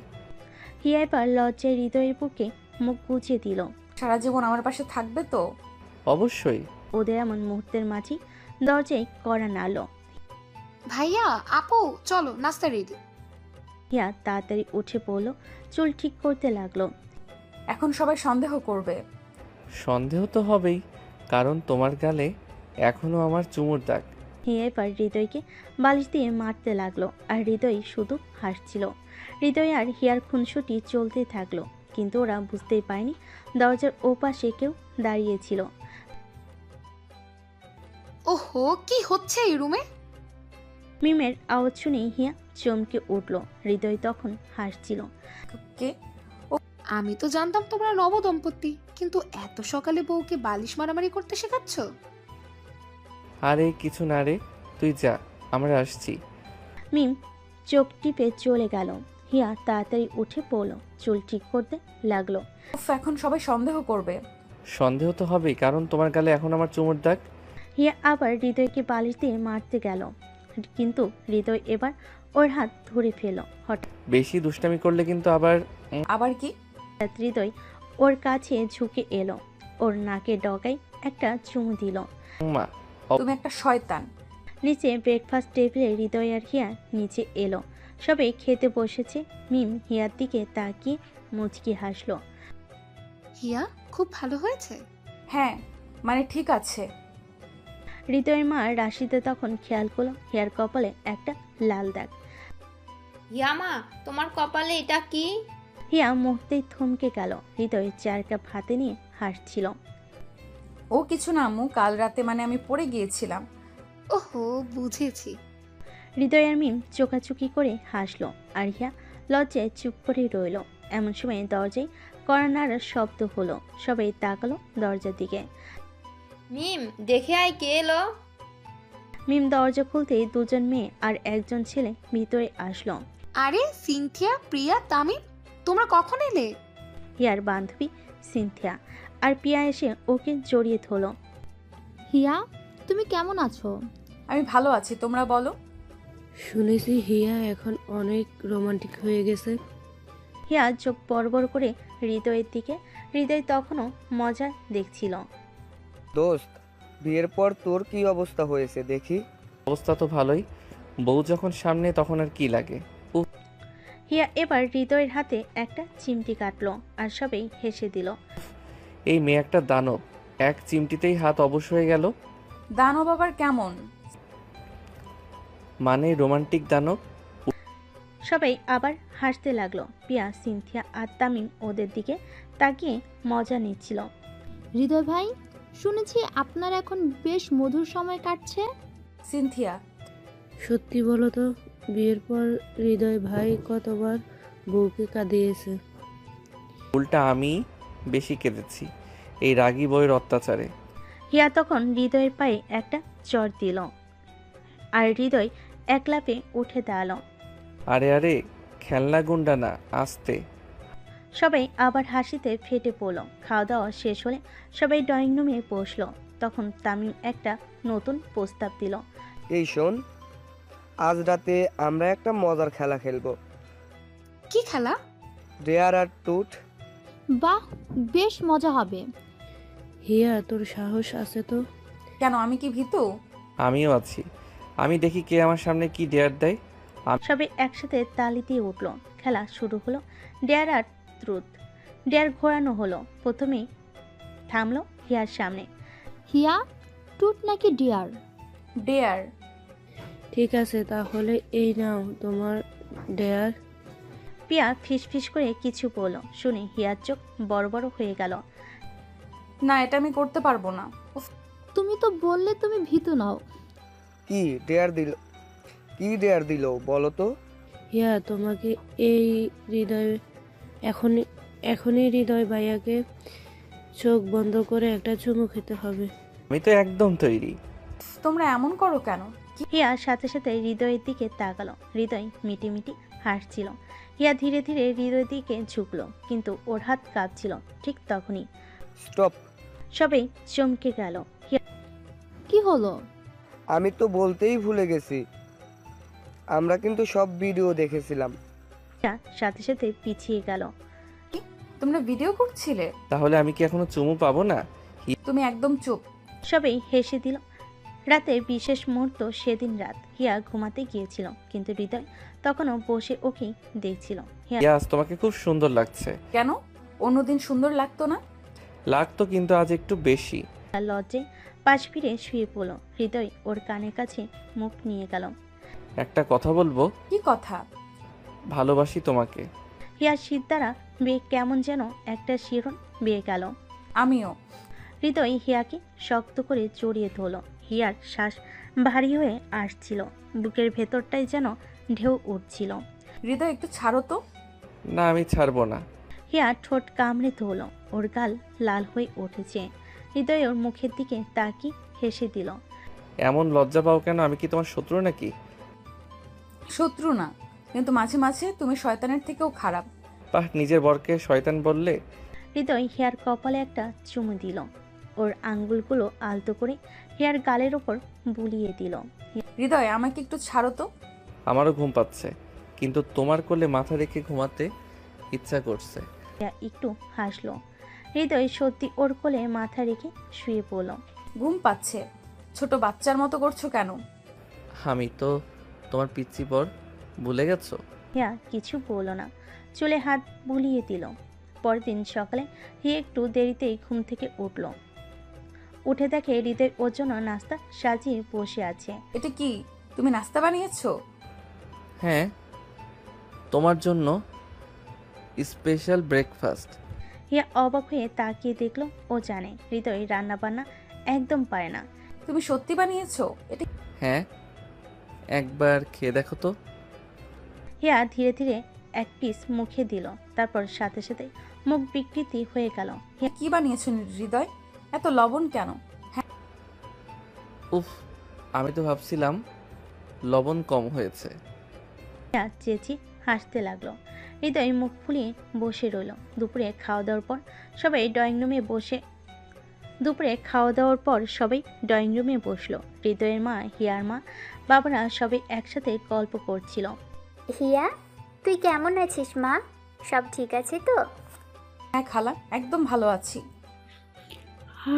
হিয়া এবার লজ্জায় হৃদয়ের বুকে মুখ গুজে দিল। সারা জীবন আমার পাশে থাকবে তো? অবশ্যই। ওদের এমন মুহূর্তের মাঝে দরজায় কড়া নাড়ল। ভাইয়া আপু চলো নাস্তা রেডি। হিয়া তাড়াতাড়ি উঠে পড়ল, চুল ঠিক করতে লাগলো। এখন সবাই সন্দেহ করবে। সন্দেহ তো হবেই, কারণ তোমার গালে এখনো আমার চুমুর দাগ। হিয়া এবার হৃদয়কে বালিশ দিয়ে মারতে লাগলো, আর হৃদয় শুধু হাসছিল। হৃদয় আর হিয়ার খুনসুটি চলতে থাকলো, কিন্তু ওরা বুঝতেই পারেনি দরজার ওপাশে কেউ দাঁড়িয়েছিল। ওহো কি হচ্ছে এই রুমে? মিমের আওয়াজ শুনে হিয়া চমকে উঠল। হৃদয় তখন হাসছিল। কে? আমি তো জানতাম তোমরা নবদম্পতি, কিন্তু এত সকালে বউকে বালিশ মারামারি করতে শেখাচ্ছ? আরে কিছু না রে, তুই যা, আমরা আসছি। মিম চোখ টিপে চলে গেল। হিয়া তাড়াতাড়ি উঠে পড়ল, চুল ঠিক করতে লাগলো। উফ, এখন সবাই সন্দেহ করবে। সন্দেহ তো হবেই, কারণ তোমার গালে এখন আমার চুমুর দাগ। হিয়া আবার হৃদয়কে বালিশ দিয়ে মারতে গেল, কিন্তু হৃদয় এবার ওর হাত ধরে ফেল। হঠাৎ বেশি দুষ্টামি করলে কিন্তু আবার। আবার কি? হৃদয় ওর কাছে ঝুঁকে এলো, ওর নাকে ডগায় একটা চুমু দিল। মা, তুমি একটা শয়তান। নিচে ব্রেকফাস্ট টেবিলে হৃদয় আর হিয়া নিচে এলো, সবাই খেতে বসেছে। মিম হিয়ার দিকে তাকিয়ে মুচকি হাসলো। হিয়া খুব ভালো হয়েছে। হ্যাঁ, মানে ঠিক আছে। হৃদয়ের মা রাশিদা তখন খেয়াল করলো হিয়ার কপালে একটা লাল দাগ। ইয়ামা, তোমার কপালে এটা কি? হিয়া মুহূর্তেই থমকে গেল। হৃদয় 4 কাপ হাতে নিয়ে হাসছিল। ও কিছু না আম্মু, কাল রাতে মানে আমি পড়ে গিয়েছিলাম। ওহো বুঝেছি। হৃদয় আর মিম চোখাচুকি করে হাসলো, আর হিয়া লজ্জায় চুপ করে রইল। এমন সময় দরজায় কড়া নাড়ার শব্দ হলো। সবাই তাকালো দরজার দিকে। মিম, দেখে আয় কে এলো। মিম দরজা খুলতেই দুজন মেয়ে আর একজন ছেলে ভিতরে আসলো। আরে সিনথিয়া, প্রিয়া, তামিম, তোমরা কখন এলে? হিয়ার বান্ধবী সিনথিয়া আর পিয়া এসে ওকে জড়িয়ে ধরলো। হিয়া, তুমি কেমন আছো? আমি ভালো আছি, তোমরা বলো। শুনেছি হিয়া এখন অনেক রোমান্টিক হয়ে গেছে। হিয়া চোখ বড় বড় করে হৃদয়ের দিকে। হৃদয় তখনও মজা দেখছিল। দোস্ত, বিয়ের পর তোর কি অবস্থা হয়েছে দেখি? অবস্থা তো ভালোই, বউ যখন সামনে তখন আর কি লাগে। হিয়া এবার হৃদয়ের হাতে একটা চিমটি কাটলো, আর সবাই হেসে দিল। এই মেয়ে একটা দানব, এক চিমটিতেই হাত অবশ হয়ে গেল। দানব আবার কেমন? মানে রোমান্টিক দানব। সবাই আবার হাসতে লাগলো। পিয়া, সিনথিয়া আর তামিম ওদের দিকে তাকিয়ে মজা নিচ্ছিল। হৃদয় ভাই, শুনেছি আপনার এখন বেশ মধুর সময় কাটছে। সিনথিয়া, সত্যি বলো তো, বিয়ের পর হৃদয় ভাই কতবার বউকে কাঁদিয়েছে? উল্টা আমি বেশি কেঁদেছি এই রাগী বইয়ের অত্যাচারে। হিয়া তখন হৃদয়ের পায়ে একটা চর দিল, আর হৃদয় এক লাফে উঠে দাঁড়ালো। আরে আরে, খেলনা গুন্ডা না, আস্তে। সবাই আবার হাসিতে ফেটে পড়লো। খাওয়া দাওয়া শেষ হলে সবাই ড্রয়িং রুমে বসলো। তখন তামিম একটা নতুন প্রস্তাব দিল। এই শোন, আজ রাতে আমরা একটা মজার খেলা খেলবো। কি খেলা? ডেয়ার আর টুট। বাহ, বেশ মজা হবে। হিয়া তোর সাহস আছে তো? কেন, আমি কি ভীতু? আমিও আছি, আমি দেখি কে আমার সামনে কি ডেয়ার দেয়। সবাই একসাথে তালি দিয়ে উঠলো। খেলা শুরু হলো। ডেয়ার আর ট্রুথ। ডেয়ার ঘোরানো হলো। প্রথমেই থামলো হিয়ার সামনে। হিয়া, টুট নাকি ডিয়ার? ডেয়ার। ঠিক আছে, তাহলে এই নাও তোমার ডেয়ার। পিয়া ফিস করে কিছু বলল। শুনে হিয়ার চোখ বড় বড় হয়ে গেল। না, এটা আমি করতে পারবো না। তুমি তো বললে তুমি ভীতু নও। কি ডেয়ার দিল বলো তো? হিয়া, তোমাকে এই হৃদয় এখনই হৃদয় ভাইয়াকে চোখ বন্ধ করে একটা চুমু খেতে হবে। আমি তো একদম তৈরি। তোমরা এমন করো কেন? হিয়া সাথে সাথে হৃদয়ের দিকে তাকালো। হৃদয় মিটি মিটি হাসছিল। হিয়া ধীরে ধীরে হৃদয়ের দিকে ঝুঁকলো, কিন্তু ওর হাত কাঁপছিল। ঠিক তখনই স্টপ। সবাই চমকে গেল। কি হলো? আমি তো বলতেই ভুলে গেছি, আমরা কিন্তু সব ভিডিও দেখেছিলাম। হিয়া সাথে সাথে পিছিয়ে গেল। তোমরা ভিডিও করছিলে? তাহলে আমি কি এখনো চুমু পাবো না? তুমি একদম চুপ। সবাই হেসে দিল। রাতে বিশেষ মুহূর্ত সেদিন রাত। হিয়া ঘুমাতে গিয়েছিল, কিন্তু হৃদয় তখনও বসে ওকেই দেখছিল। হিয়া ইয়াস, তোমাকে খুব সুন্দর লাগছে। কেন? অন্যদিন সুন্দর লাগতো না? লাগতো, কিন্তু আজ একটু বেশি। লজ্জায় পাশ ফিরে শুয়ে পড়ল। হৃদয় ওর কানের কাছে মুখ নিয়ে গেল। একটা কথা বলবো? কি কথা? ভালোবাসি তোমাকে। হিয়ার শীত দ্বারা বেয়ে কেমন যেন একটা শিহরণ বেয়ে গেল। আমিও। হৃদয় হিয়াকে শক্ত করে জড়িয়ে ধরল। হিয়ার শ্বাস ভারী হয়ে আসছিল, বুকের ভেতরটাই যেন ঢেউ উঠছিল। হৃদয়, একটু ছাড়ো তো। না, আমি ছাড়বো না। হিয়া ঠোঁট কামড়ে ধরল। ওর গাল লাল হয়ে উঠেছে। হৃদয় ওর মুখের দিকে তাকিয়ে হেসে দিল। এমন লজ্জা পাও কেন? আমি কি তোমার শত্রু নাকি? শত্রু না, কিন্তু মাঝে মাঝে তুমি শয়তানের থেকেও খারাপ। বাহ, নিজের বরকে শয়তান বললে? হৃদয় হিয়ার কপালে একটা চুমু দিল। ওর আঙ্গুলগুলো আলতো করে হিয়ার গালের ওপর বুলিয়ে দিল। হৃদয়, আমাকে একটু ছাড়ো তো। আমারও ঘুম পাচ্ছে, কিন্তু তোমার কোলে মাথা রেখে ঘুমাতে ইচ্ছা করছে। হিয়া একটু হাসলো। হৃদয় সত্যি ওর কোলে মাথা রেখে শুয়ে পড়ল। ঘুম পাচ্ছে? ছোট বাচ্চার মতো করছো কেন? আমি তো তোমার পিচ্চি পর, ভুলে গেছো? হিয়া কিছু বলল না, চুলে হাত বুলিয়ে দিল। পরদিন সকালে হিয়া একটু দেরিতেই ঘুম থেকে উঠল। উঠে দেখে হৃদয় ওর জন্য নাস্তা সাজিয়ে বসে আছে। এটা কি? তুমি নাস্তা বানিয়েছো? হ্যাঁ, তোমার জন্য স্পেশাল ব্রেকফাস্ট। হিয়া অবাক হয়ে তাকিয়ে দেখলো। ও জানে হৃদয় রান্না বান্না একদম পারে না। তুমি সত্যি বানিয়েছো এটা? হ্যাঁ, একবার খেয়ে দেখো তো। হিয়া ধীরে ধীরে এক পিস মুখে দিল, তারপর সাথে সাথে মুখ বিকৃতি হয়ে গেল। হিয়া কি বানিয়েছো হৃদয়? এত লবণ কেন? উফ, আমি তো ভাবছিলাম লবণ কম হয়েছে। হিয়া চেঁচিয়ে হাসতে লাগলো। হৃদয় মুখ ফুলিয়ে বসে রইল। দুপুরে খাওয়া দাওয়ার পর সবাই ড্রয়িং রুমে বসলো। হৃদয়ের মা, হিয়ার মা, বাবারা সবাই একসাথে গল্প করছিল। হিয়া, তুই কেমন আছিস মা? সব ঠিক আছে তো? হ্যাঁ খালা, একদম ভালো আছি।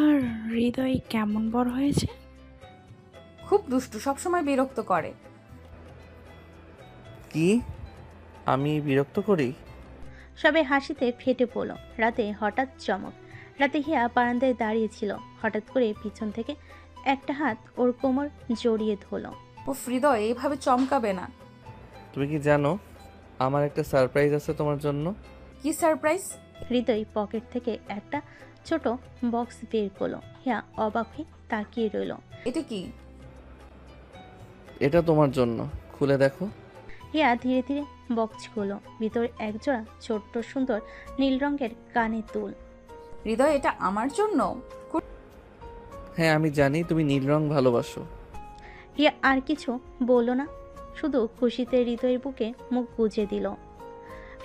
আর হৃদয় কেমন বড় হয়েছে? খুব দুষ্টু, সবসময় বিরক্ত করে। কি আমি বিরক্ত করি? সবাই হাসিতে ফেটে পড়ল। রাতে হঠাৎ চমক। রাতে হিয়া বারান্দায় দাঁড়িয়েছিল। হঠাৎ করে পিছন থেকে একটা হাত ওর কোমর জড়িয়ে ধরল। ও হৃদয়, এইভাবে চমকাবে না। তুমি কি জানো আমার একটা সারপ্রাইজ আছে তোমার জন্য? কি সারপ্রাইজ? হৃদয় পকেট থেকে একটা ছোট বক্স বের করলো। হিয়া অবাক হয়ে তাকিয়ে রইল। এটা কি? এটা তোমার জন্য, খুলে দেখো। হিয়া ধীরে ধীরে বক্স খুলল। ভিতরে একজোড়া ছোট্ট সুন্দর নীল রঙের কানের দুল। হৃদয়, এটা আমার জন্য? হ্যাঁ, আমি জানি তুমি নীল রং ভালোবাসো। হিয়া আর কিছু বলল না, শুধু খুশিতে হৃদয়ের বুকে মুখ গুজে দিল।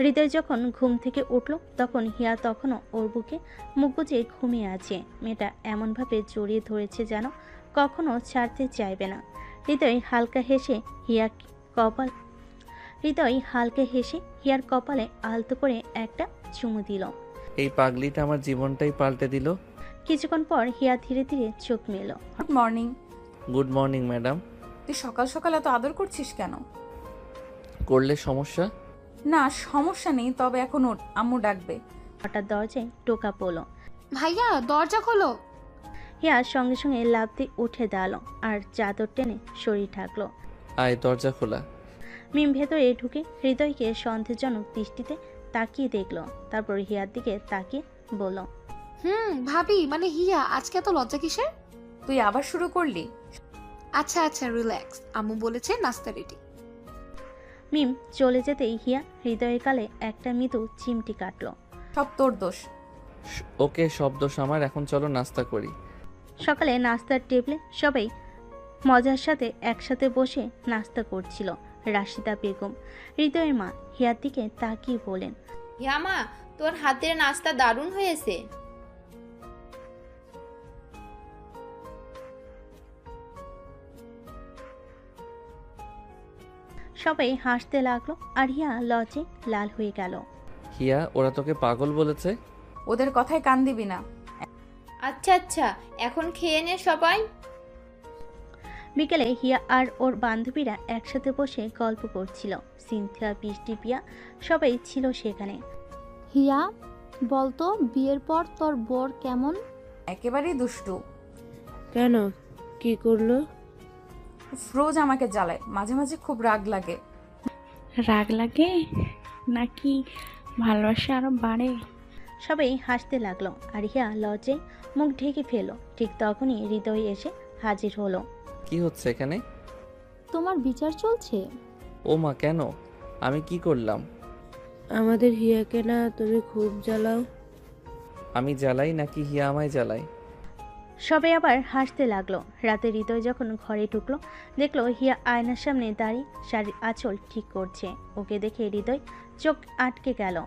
হৃদয় যখন ঘুম থেকে উঠল তখন হিয়া তখনও ওর বুকে মুখ গুজে ঘুমিয়ে আছে। মেয়েটা এমনভাবে জড়িয়ে ধরেছে যেন কখনো ছাড়তে চাইবে না। হৃদয় হালকা হেসে হিয়ার কপালে আলতো করে একটা চুমু দিল। এই পাগলিটা আমার জীবনটাই পাল্টে দিল। কিছুক্ষণ পর হিয়া ধীরে ধীরে চোখ মেলল। Good morning. Good morning madam. তুই সকাল সকাল এত আদর করছিস কেন? করলে সমস্যা? না, সমস্যা নেই, তবে এখন ওঠ, আম্মু ডাকবে। হঠাৎ দরজায় টোকা পড়ল। ভাইয়া, দরজা খোলো। হিয়া সঙ্গে সঙ্গে লাফ দিয়ে উঠে দাঁড়ালো আর চাদর টেনে শরীর ঢাকলো। আয়, দরজা খোলা। মিম ভেতরে ঢুকে হৃদয়কে সন্দেহজনক দৃষ্টিতে তাকিয়ে দেখলো। তারপর হিয়ার দিকে তাকিয়ে বলল, ভাবি, মানে হিয়া, আজকে এত লজ্জা কিসের? তুই আবার শুরু করলি? আচ্ছা আচ্ছা, রিল্যাক্স। আম্মু বলেছে নাস্তা রেডি। মিম চলে যেতেই হিয়া হৃদয়ের গালে একটা মৃদু চিমটি কাটলো। সব তোর দোষ। ওকে, সব দোষ আমার। এখন চলো নাস্তা করি। সকালে নাস্তার টেবিলে সবাই মজার সাথে একসাথে বসে নাস্তা করছিল। রাশিদা বেগম, হৃদয়ের মা, হিয়ার দিকে তাকিয়ে বলেন, হিয়া মা, তোর হাতের নাস্তা দারুণ হয়েছে। সবাই হাসতে লাগলো আর হিয়া লজ্জে লাল হয়ে গেল। হিয়া, ওরা তোকে পাগল বলেছে? ওদের কথায় কান দিবি না। আচ্ছা আচ্ছা, এখন খেয়ে নে সবাই। বিকেলে হিয়া আর ওর বান্ধবীরা একসাথে বসে গল্প করছিল। সিনথিয়া, বৃষ্টি, পিয়া সবাই ছিল সেখানে। হিয়া, বলতো বিয়ের পর তোর বর কেমন? একেবারেই দুষ্টু। কেন, কি করলো? রোজ আমাকে জ্বালায়, মাঝে মাঝে খুব রাগ লাগে। রাগ লাগে নাকি ভালোবাসা আরো বাড়ে? সবাই হাসতে লাগলো আর হিয়া লজ্জায় মুখ ঢেকে ফেলো। ঠিক তখনই হৃদয় এসে হাজির হলো। কি হচ্ছে এখানে? তোমার বিচার চলছে। ও মা, কেন? আমি কি করলাম? আমাদের হিয়াকে না তুমি খুব জ্বালাও। আমি জ্বালাই নাকি হিয়া আমায় জ্বালায়? সবাই আবার হাসতে লাগলো। রাতে হৃদয় যখন ঘরে ঢুকলো, দেখলো হিয়া আয়নার সামনে দাঁড়িয়ে শাড়ির আঁচল ঠিক করছে। ওকে দেখে হৃদয় চোখ আটকে গেল।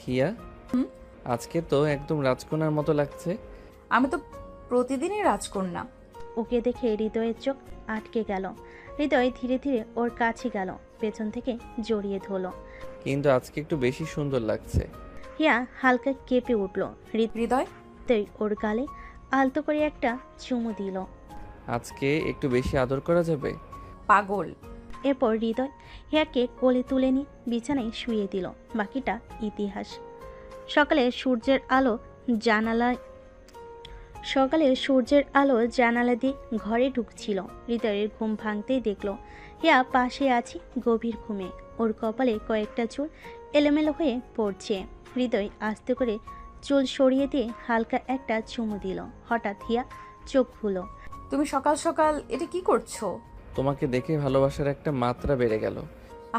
হিয়া, আজকে তো একদম রাজকন্যার মতো লাগছে। আমি তো প্রতিদিনই রাজকন্যা। ওকে দেখে হৃদয়ের চোখ আটকে গেল। হৃদয় ধীরে ধীরে ওর কাছে গেল, পেছন থেকে জড়িয়ে ধরলো। কিন্তু আজকে একটু বেশি সুন্দর লাগছে। হিয়া হালকা কেঁপে উঠলো। হৃদয় ওর গালে আলতো করে একটা চুমু দিল। আজকে একটু বেশি আদর করা যাবে? পাগল। এরপর হৃদয় হিয়াকে কোলে তুলে নিয়ে বিছানায় শুয়ে দিল। বাকিটা ইতিহাস। সকালে সূর্যের আলো জানালা দিয়ে ঘরে ঢুকছিল। হৃদয়ের ঘুম ভাঙতেই দেখলো হিয়া পাশে আছে গভীর ঘুমে। ওর কপালে কয়েকটা চুল এলোমেলো হয়ে পড়ছে। হৃদয় আস্তে করে চুল সরিয়ে দিয়ে হালকা একটা চুমু দিল। হঠাৎ হিয়া চোখ খুলো। তুমি সকাল সকাল এটা কি করছো? তোমাকে দেখে ভালোবাসার একটা মাত্রা বেড়ে গেল।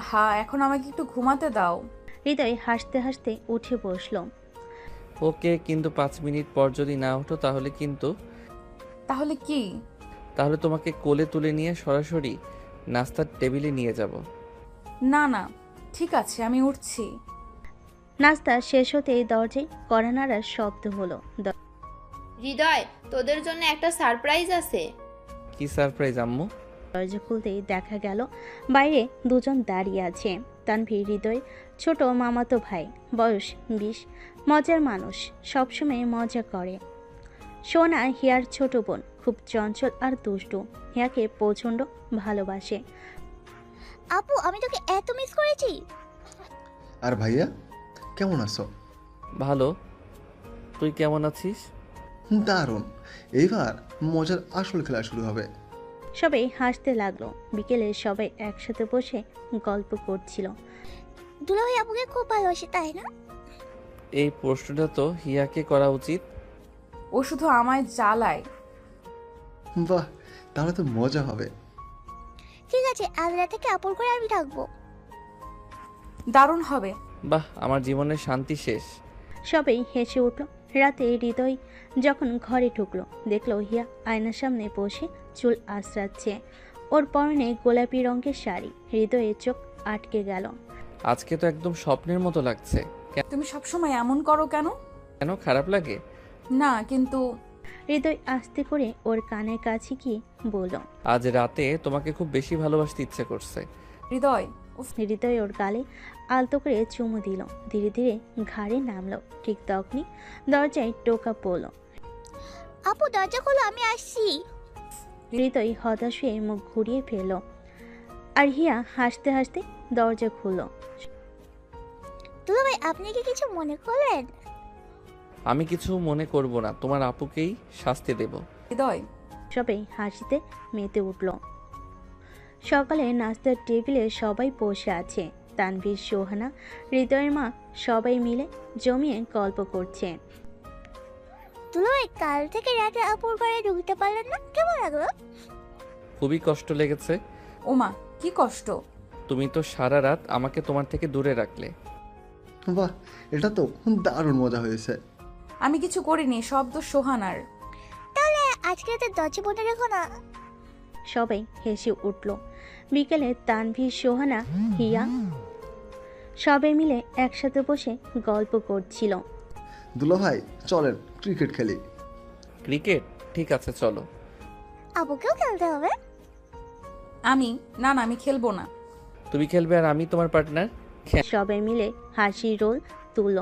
আহা, এখন আমাকে একটু ঘুমাতে দাও। হৃদয় হাসতে হাসতে উঠে বসলো। ওকে, কিন্তু 5 মিনিট পর যদি না ওঠো তাহলে কিন্তু। তাহলে কি? তাহলে তোমাকে কোলে তুলে নিয়ে সরাসরি নাস্তার টেবিলে নিয়ে যাব। না না, ঠিক আছে, আমি উঠছি। নাস্তা শেষ হতেই দরজায় কড়া নাড়ার শব্দ হলো। হৃদয়, তোদের জন্য একটা সারপ্রাইজ আছে। কি সারপ্রাইজ আম্মু? দরজা খুলতেই দেখা গেল বাইরে দুজন দাঁড়িয়ে আছে। তানভীর হৃদয় ছোট মামাতো ভাই, বয়স 20, মজার মানুষ, সবসময় মজা করে। সোনা হিয়ার ছোট বোন, খুব চঞ্চল আর দুষ্টু। হিয়াকে প্রচণ্ড ভালোবাসে। আপু, আমি তোকে এত মিস করেছি। আর ভাইয়া কেমন আছো? ভালো, তুই কেমন আছিস? দারুণ, এইবার মজার আসল খেলা শুরু হবে। সবাই হাসতে লাগলো। বিকেলে সবাই একসাথে বসে গল্প করছিল। দুলাভাই আপুকে খুব ভালোবাসে, তাই না? এই প্রশ্নটা তো হিয়াকে করা উচিত। ও শুধু আমায় জ্বালায়। বাহ, তাহলে তো মজা হবে। ঠিক আছে, আজ রাত থেকে আপুর করে আমি থাকবো। দারুণ হবে। বাহ, আমার জীবনের শান্তি শেষ। সবাই হেসে উঠল। রাতে হৃদয় যখন ঘরে ঢুকলো, দেখলো হিয়া আয়নার সামনে বসে চুল আঁচড়াচ্ছে। ওর পরনে গোলাপি রঙের শাড়ি। হৃদয়ের চোখ আটকে গেল। আজকে তো একদম স্বপ্নের মতো লাগছে। তুমি সবসময় এমন করো কেন? কেন, খারাপ লাগে? না, কিন্তু। হৃদয় আস্তে করে ওর কানের কাছে গিয়ে বলল, আজ রাতে তোমাকে খুব বেশি ভালোবাসতে ইচ্ছে করছে। হৃদয়। হৃদয় ওর গালে আলতো করে চুমু দিল। ধীরে ধীরে ঘাড়ে নামলো। ঠিক তখনই দরজায় টোকা পড়ল। আপু, দরজা খোলো, আমি আসছি। হৃদয় হতাশ হয়ে মুখ ঘুরিয়ে ফেলল। আর হিয়া হাসতে হাসতে দরজা খুলল। দুলাভাই, আপনি কি কিছু মনে করলেন? আমি কিছু মনে করব না, তোমার আপুকেই শাস্তি দেব। হৃদয়। সবাই হাসিতে মেতে উঠল। সকালে নাস্তার টেবিলে সবাই বসে আছে। তানভীর, সোহানা, হৃদয়ের মা সবাই মিলে জমিয়ে গল্প করছে। দুলাভাই, কাল থেকে রাতে আপুর ঘরে ঢুকতে পারলেন না, কেমন লাগলো? খুবই কষ্ট লেগেছে। ওমা, কি কষ্ট? তুমি তো সারা রাত আমাকে তোমার থেকে দূরে রাখলে। বাহ, এটা তো দারুণ মজা হয়েছে। আমি কিছু করিনি, সব তো সোহানার। তাহলে আজকে রাতে দরজা বন্ধ রেখো না। সবাই হেসে উঠল। বিকেলে তানভীর, সোহানা, হিয়া সবাই মিলে একসাথে বসে গল্প করছিল। দুলাভাই, চলেন ক্রিকেট খেলি। ক্রিকেট? ঠিক আছে, চলো। আপুকেও খেলতে হবে। না, আমি খেলবো না। তুমি খেলবে আর আমি তোমার পার্টনার। সবাই মিলে হাসি রোল তুলল।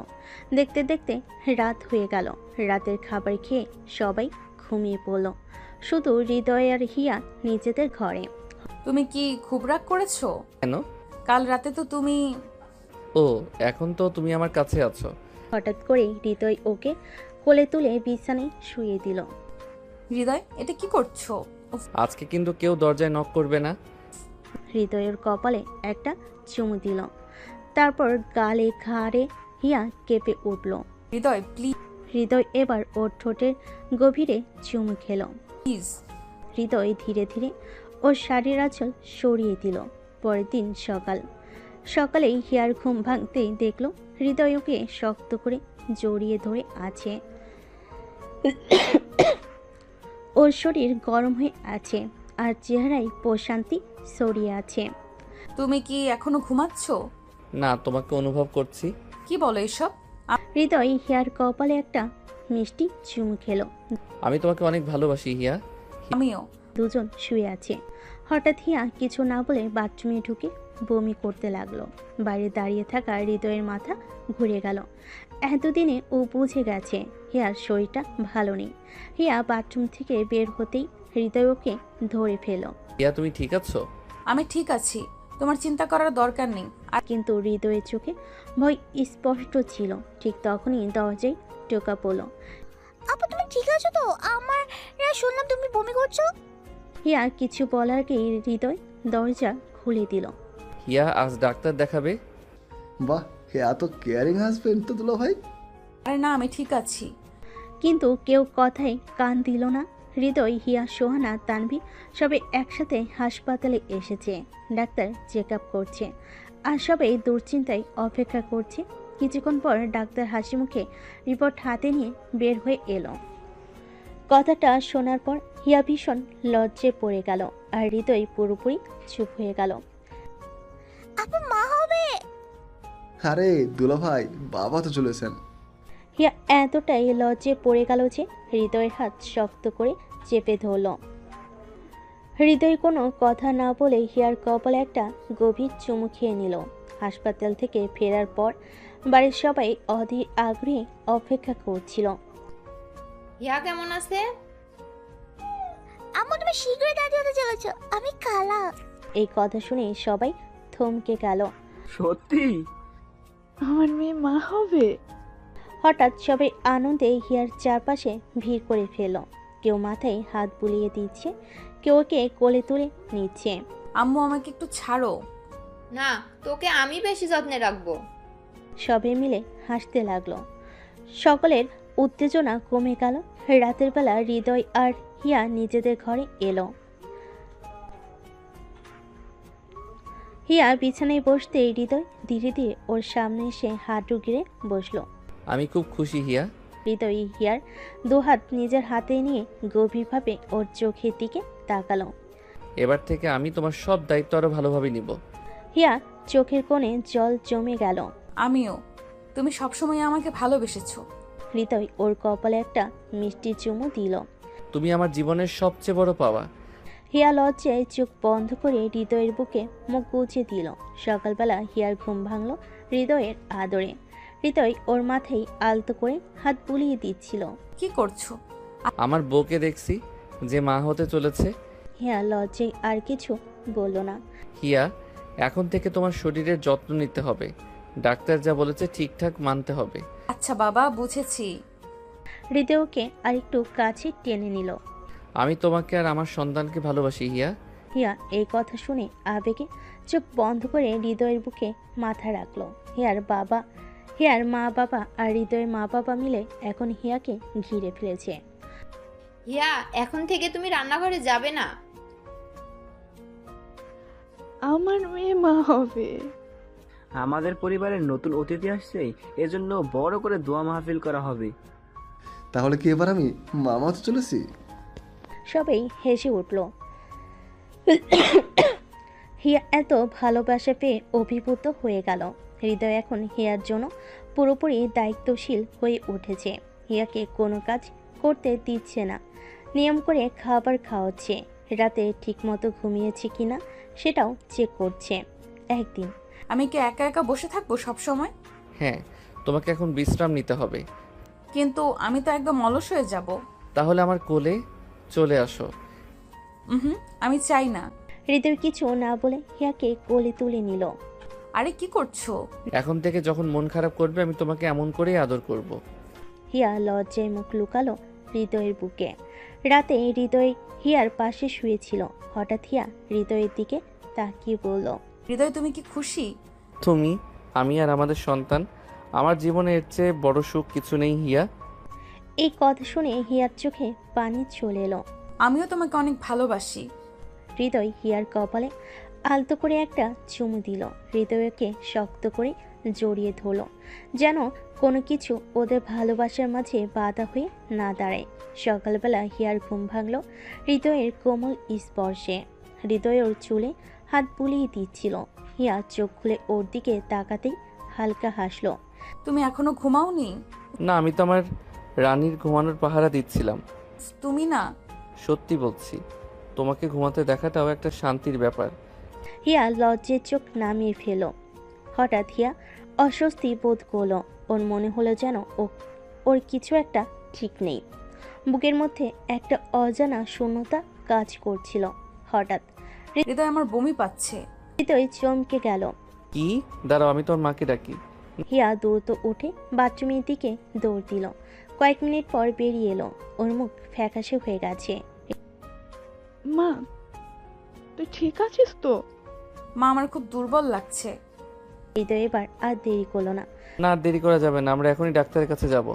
দেখতে দেখতে রাত হয়ে গেল। রাতের খাবার খেয়ে সবাই ঘুমিয়ে পড়ল। শুধু হৃদয় আর হিয়া নিজেদের ঘরে। তুমি কি খুব রাগ করেছো? কেন? কাল রাতে তো তুমি... ও, এখন তো তুমি আমার কাছে আছো। হঠাৎ করে হৃদয় ওকে কোলে তুলে বিছানায় শুয়ে দিল। হৃদয়, এটা কি করছো? উফ, আজকে কিন্তু কেউ দরজায় নক করবে না। হৃদয়ের কপালে একটা চুমু দিল, তারপর গালে ঘাড়ে। হিয়া কেঁপে উঠল। হৃদয় প্লিজ। হৃদয় এবার ওর ঠোঁটের গভীরে চুমু খেল। প্লিজ। হৃদয় ধীরে ধীরে ওর শাড়ির আঁচল সরিয়ে দিল। পরের দিন সকালেই হিয়ার ঘুম ভাঙতেই দেখল হৃদয় ওকে শক্ত করে জড়িয়ে ধরে আছে। ওর শরীর গরম হয়ে আছে আর চেহারায় প্রশান্তি ছড়িয়ে আছে। তুমি কি এখনো ঘুমাচ্ছ? না, তোমাকে অনুভব করছি। কি বলো এসব? হৃদয় হিয়ার কপালে একটা মিষ্টি চুমু খেলো। আমি তোমাকে অনেক ভালোবাসি হিয়া। আমিও। দুজন শুয়ে আছে। হঠাৎ হিয়া কিছু না বলে বাথরুমে ঢুকে বমি করতে লাগলো। বাইরে দাঁড়িয়ে থাকা হৃদয়ের মাথা ঘুরে গেল। এতদিনে ও বুঝে গেছে হিয়ার শরীরটা ভালো নেই। হিয়া বাথরুম থেকে বের হতেই হৃদয় ওকে ধরে ফেল। হিয়া, তুমি ঠিক আছো? আমি ঠিক আছি, তোমার চিন্তা করার দরকার নেই। কিন্তু হৃদয়ের চোখে ভয় স্পষ্ট ছিল। ঠিক তখনই দরজায় টোকা পড়ল। আপু তুমি ঠিক আছো তো? আমার শুনলাম তুমি বমি করছো। হিয়া কিছু বলার আগেই হৃদয় দরজা খুলে দিল। হিয়া, আজ ডাক্তার দেখাবে? বাহ, এত কেয়ারিং হাজবেন্ড তো দুলা ভাই। আরে না, আমি ঠিক আছি। কিন্তু কেউ কথায় কান দিল না। হৃদয়, হিয়া, সোহানা, তানভি সবে একসাথে হাসপাতালে এসেছে। ডাক্তার চেক আপ করছে আর সবাই দুশ্চিন্তায় অপেক্ষা করছে। কিছুক্ষণ পর ডাক্তার হাসি মুখে রিপোর্ট হাতে নিয়ে বের হয়ে এলো। কথাটা শোনার পর হিয়া ভীষণ লজ্জে পড়ে গেল আর হৃদয় পুরোপুরি চুপ হয়ে গেল। আপু মা হবে? আরে দুলা ভাই, বাবা তো চলেছেন। হিয়া এতটাই লজ্জে পড়ে গেল যে হৃদয়ের হাত শক্ত করে চেপে ধরল। হৃদয় কোনো কথা না বলে হিয়ার কপালে একটা গভীর চুমু খেয়ে নিল। হাসপাতাল থেকে ফেরার পর বাড়ির সবাই অধীর আগ্রহে অপেক্ষা করছিল। হিয়া কেমন আছে? আম্মু তুমি শীঘ্রই দাদি হতে চলেছো। আমি কালা। এই কথা শুনে সবাই থমকে গেল। সত্যি আমার মেয়ে মা হবে? হঠাৎ সবাই আনন্দে হিয়ার চারপাশে ভিড় করে ফেলল। কেউ মাথায় হাত বুলিয়ে দিচ্ছে, কেউ ওকে কোলে তুলে নিচ্ছে। আম্মু আমাকে একটু ছাড়ো। না, তোকে আমি বেশি যত্নে রাখবো। সবাই মিলে হাসতে লাগলো। সকলের উত্তেজনা কমে গেল। রাতের বেলা হৃদয় আর হিয়া নিজেদের ঘরে এলো। হিয়া বিছানায় বসতে হৃদয় ধীরে ধীরে ওর সামনে এসে হাঁটু গিরে বসলো। আমি খুব খুশি হিয়া। হৃদয় হিয়ার দুহাত নিজের হাতে নিয়ে গভীরভাবে ওর চোখের দিকে তাকালো। এবার থেকে আমি তোমার সব দায়িত্ব আরো ভালোভাবে নিব। হিয়া চোখের কোণে জল জমে গেল। আমিও। তুমি সবসময় আমাকে ভালোবেসেছো। হৃদয় ওর কপালে একটা মিষ্টি চুমু দিল। তুমি আমার জীবনের সবচেয়ে বড় পাওয়া। হিয়া লজ্জায় চোখ বন্ধ করে হৃদয়ের বুকে মুখ গুজে দিল। সকালবেলা হিয়ার ঘুম ভাঙল হৃদয়ের আদরে। হৃদয় ওর মাথায় আলতো করে হাত বুলিয়ে দিচ্ছিল। কি করছো? আমার বউকে দেখছি যে মা হতে চলেছে। হিয়া লজ্জায় আর কিছু বলল না। হিয়া, এখন থেকে তোমার শরীরের যত্ন নিতে হবে। ডাক্তার যা বলেছে ঠিকঠাক মানতে হবে। আচ্ছা বাবা, বুঝেছি। হৃদয়কে আরেকটু কাছে টেনে নিল। আমি তোমাকে আর আমার সন্তানকে ভালোবাসি হিয়া। হিয়া এই কথা শুনে আবেগে চোখ বন্ধ করে হৃদয়ের বুকে মাথা রাখলো। হিয়ার মা বাবা আর হৃদয়ের মা বাবা মিলে এখন হিয়াকে ঘিরে ফেলেছে। হিয়া, এখন থেকে তুমি রান্নাঘরে যাবে না। আমার মেয়ে মা হবে। আমাদের পরিবারের নতুন অতিথি আসছে, এজন্য বড় করে দোয়া মাহফিল করা হবে। তাহলে কি এবার আমি মামা তো চলেছি? সবাই হেসে উঠল। হিয়া এত ভালোবাসা পেয়ে অভিভূত হয়ে গেল। হৃদয় এখন হিয়ার জন্য পুরোপুরি দায়িত্বশীল হয়ে উঠেছে। হিয়াকে কোনো কাজ করতে দিচ্ছে না, নিয়ম করে খাবার খাওয়াচ্ছে। রাতে ঠিকমতো ঘুমিয়েছে কিনা সেটাও চেক করছে। একদিন, আমি কি একা একা বসে থাকবো সব সময়? হ্যাঁ, তোমাকে এখন বিশ্রাম নিতে হবে। কিন্তু আমি তো একদম অলস হয়ে যাব। তাহলে আমার কোলে চলে আসো। আমি চাই না। হৃদয় কিছু না বলে হিয়াকে কোলে তুলে নিল। আরে কি করছো? এখন থেকে যখন মন খারাপ করবে আমি তোমাকে এমন করেই আদর করব। হিয়া লজ্জায় মুখ লুকালো হৃদয়ের বুকে। রাতে হৃদয় হিয়ার পাশে শুয়েছিল। হঠাৎ হিয়া হৃদয়ের দিকে তাকিয়ে বলল, হৃদয় তুমি কি খুশি? তুমি, আমি আর আমাদের সন্তান, আমার জীবনে এর চেয়ে বড় সুখ কিছু নেই হিয়া। এই কথা শুনে হিয়ার চোখে পানি চলে এলো। আমিও তোমাকে অনেক ভালোবাসি। হৃদয় হিয়ার কপালে আলতো করে একটা চুমু দিল। হৃদয়কে শক্ত করে জড়িয়ে ধরল, যেন কোনো কিছু ওদের ভালোবাসার মাঝে বাধা হয়ে না দাঁড়ায়। সকালবেলা হিয়ার ঘুম ভাঙল হৃদয়ের কোমল স্পর্শে। হৃদয় ওর চুলে হাত বুলিয়ে দিচ্ছিল। হিয়া চোখ খুলে ওর দিকে তাকাতেই হালকা হাসলো। তুমি এখনো ঘুমাওনি? না, আমি তো আমার রানীর ঘুমানোর পাহারা দিচ্ছিলাম। তুমি না? সত্যি বলছি, তোমাকে ঘুমাতে দেখাটাও একটা শান্তির ব্যাপার। হিয়া লজ্জের চোখ নামিয়ে ফেল। হঠাৎ হিয়া অস্বস্তি বোধ করল। ওর মনে হলো যেন ওর কিছু একটা ঠিক নেই। বুকের মধ্যে একটা অজানা শূন্যতা কাজ করছিল। হঠাৎ হৃদয় আমার বমি পাচ্ছে। হৃদয় চমকে গেল। কি? দাঁড়াও, আমি তোর মাকে ডাকি। হিয়া দ্রুত উঠে বাথরুমের দিকে দৌড় দিল। কয়েক মিনিট পর বেরিয়ে এলো। ওর মুখ ফ্যাকাশে হয়ে গেছে। মা, তুই ঠিক আছিস তো? মা, আমার খুব দুর্বল লাগছে। হৃদয় এবার আর দেরি করলো না। না, দেরি করা যাবে না, আমরা এখনই ডাক্তারের কাছে যাব।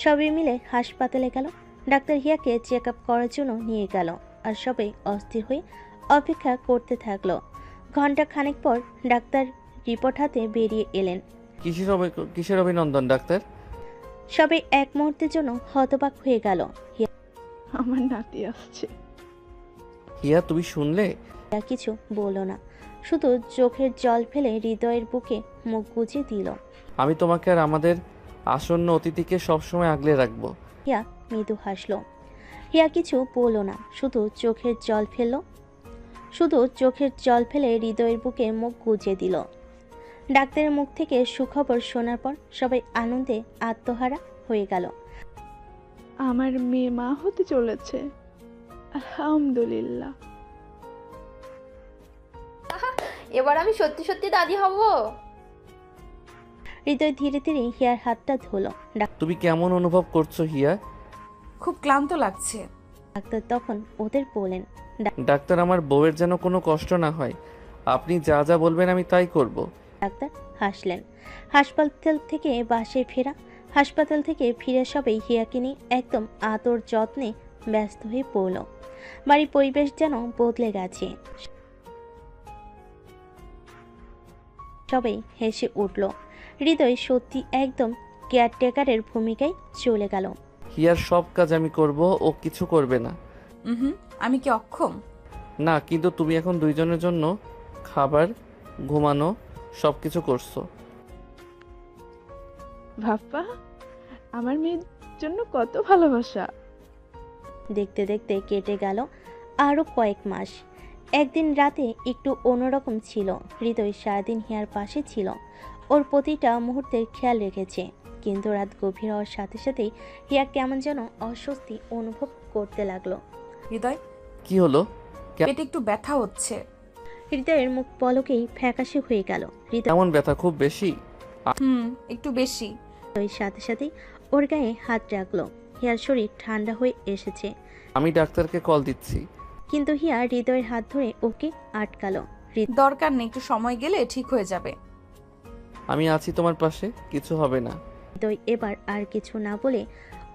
সবাই মিলে হাসপাতালে গেল। ডাক্তার হিয়াকে চেক আপ করার জন্য নিয়ে গেল। আর সবাই অস্থির হয়ে অপেক্ষা করতে থাকলো। ঘন্টা খানেক পর ডাক্তার রিপোর্ট হাতে বেরিয়ে এলেন। কিসের অভিনন্দন ডাক্তার? সবাই এক মুহূর্তের জন্য হতবাক হয়ে গেল। আমার নাতি আসছে। হিয়া, তুমি শুনলে? হিয়া কিছু বলল না, শুধু চোখের জল ফেলে হৃদয়ের বুকে মুখ গুজে দিল। আমি তোমাকে আর আমাদের আসন্ন অতিথিকে সবসময় আগলে রাখবো। হিয়া মৃদু হাসলো। হিয়া কিছু বলল না, শুধু চোখের জল ফেলে হৃদয়ের বুকে মুখ গুজে দিল। ডাক্তারের মুখ থেকে সুখবর শোনার পর সবাই আনন্দে আত্মহারা হয়ে গেল। আমার মেয়ে মা হতে চলেছে, আলহামদুলিল্লাহ। এবার আমি সত্যি সত্যি দাদি হব। হৃদয় ধীরে ধীরে হিয়ার হাতটা ধরল। তুমি কেমন অনুভব করছো হিয়া? খুব ক্লান্ত লাগছে। ডাক্তার তখন ওদের বলেন, ডাক্তার, আমার বউয়ের যেন কোনো কষ্ট না হয়, আপনি যা যা বলবেন আমি তাই করব। ডাক্তার হাসলেন। হাসপাতাল থেকে ফিরে সবাই হিয়াকে নিয়ে একদম আদর যত্নে ব্যস্ত হয়ে পড়ল। বাড়ির পরিবেশ যেন বদলে গেছে। সবাই হেসে উঠল। হৃদয় সত্যি একদম কেয়ারটেকারের ভূমিকায় চলে গেল। হিয়ার সব কাজ আমি করব, ও কিছু করবে না। আমি কি অক্ষম? না, কিন্তু তুমি এখন দুইজনের জন্য খাবার, ঘুমানো সবকিছু করছো। বাবা, আমার মেয়ের জন্য কত ভালোবাসা। দেখতে দেখতে কেটে গেল আরো কয়েক মাস। একদিন রাতে একটু অন্যরকম ছিল। হৃদয় সারাদিন হিয়ার পাশে ছিল, ওর প্রতিটা মুহূর্তের খেয়াল রেখেছে। কিন্তু রাত গভীর হওয়ার সাথে সাথেই হিয়া কেমন যেন অস্বস্তি অনুভব করতে লাগলো। হৃদয়, কি হলো? পেটে একটু ব্যথা হচ্ছে। হৃদয়ের মুখ পলকেই ফ্যাকাশে হয়ে গেল। কেমন ব্যথা? খুব বেশি? একটু বেশি। ওই সাথে সাথেই ওর গায়ে হাত রাখলো। হিয়ার শরীর ঠান্ডা হয়ে এসেছে। আমি ডাক্তারকে কল দিচ্ছি। কিন্তু হিয়া হৃদয়ের হাত ধরে ওকে আটকালো। দরকার নেই, একটু সময় গেলে ঠিক হয়ে যাবে। আমি আছি তোমার পাশে, কিছু হবে না। হৃদয় এবার আর কিছু না বলে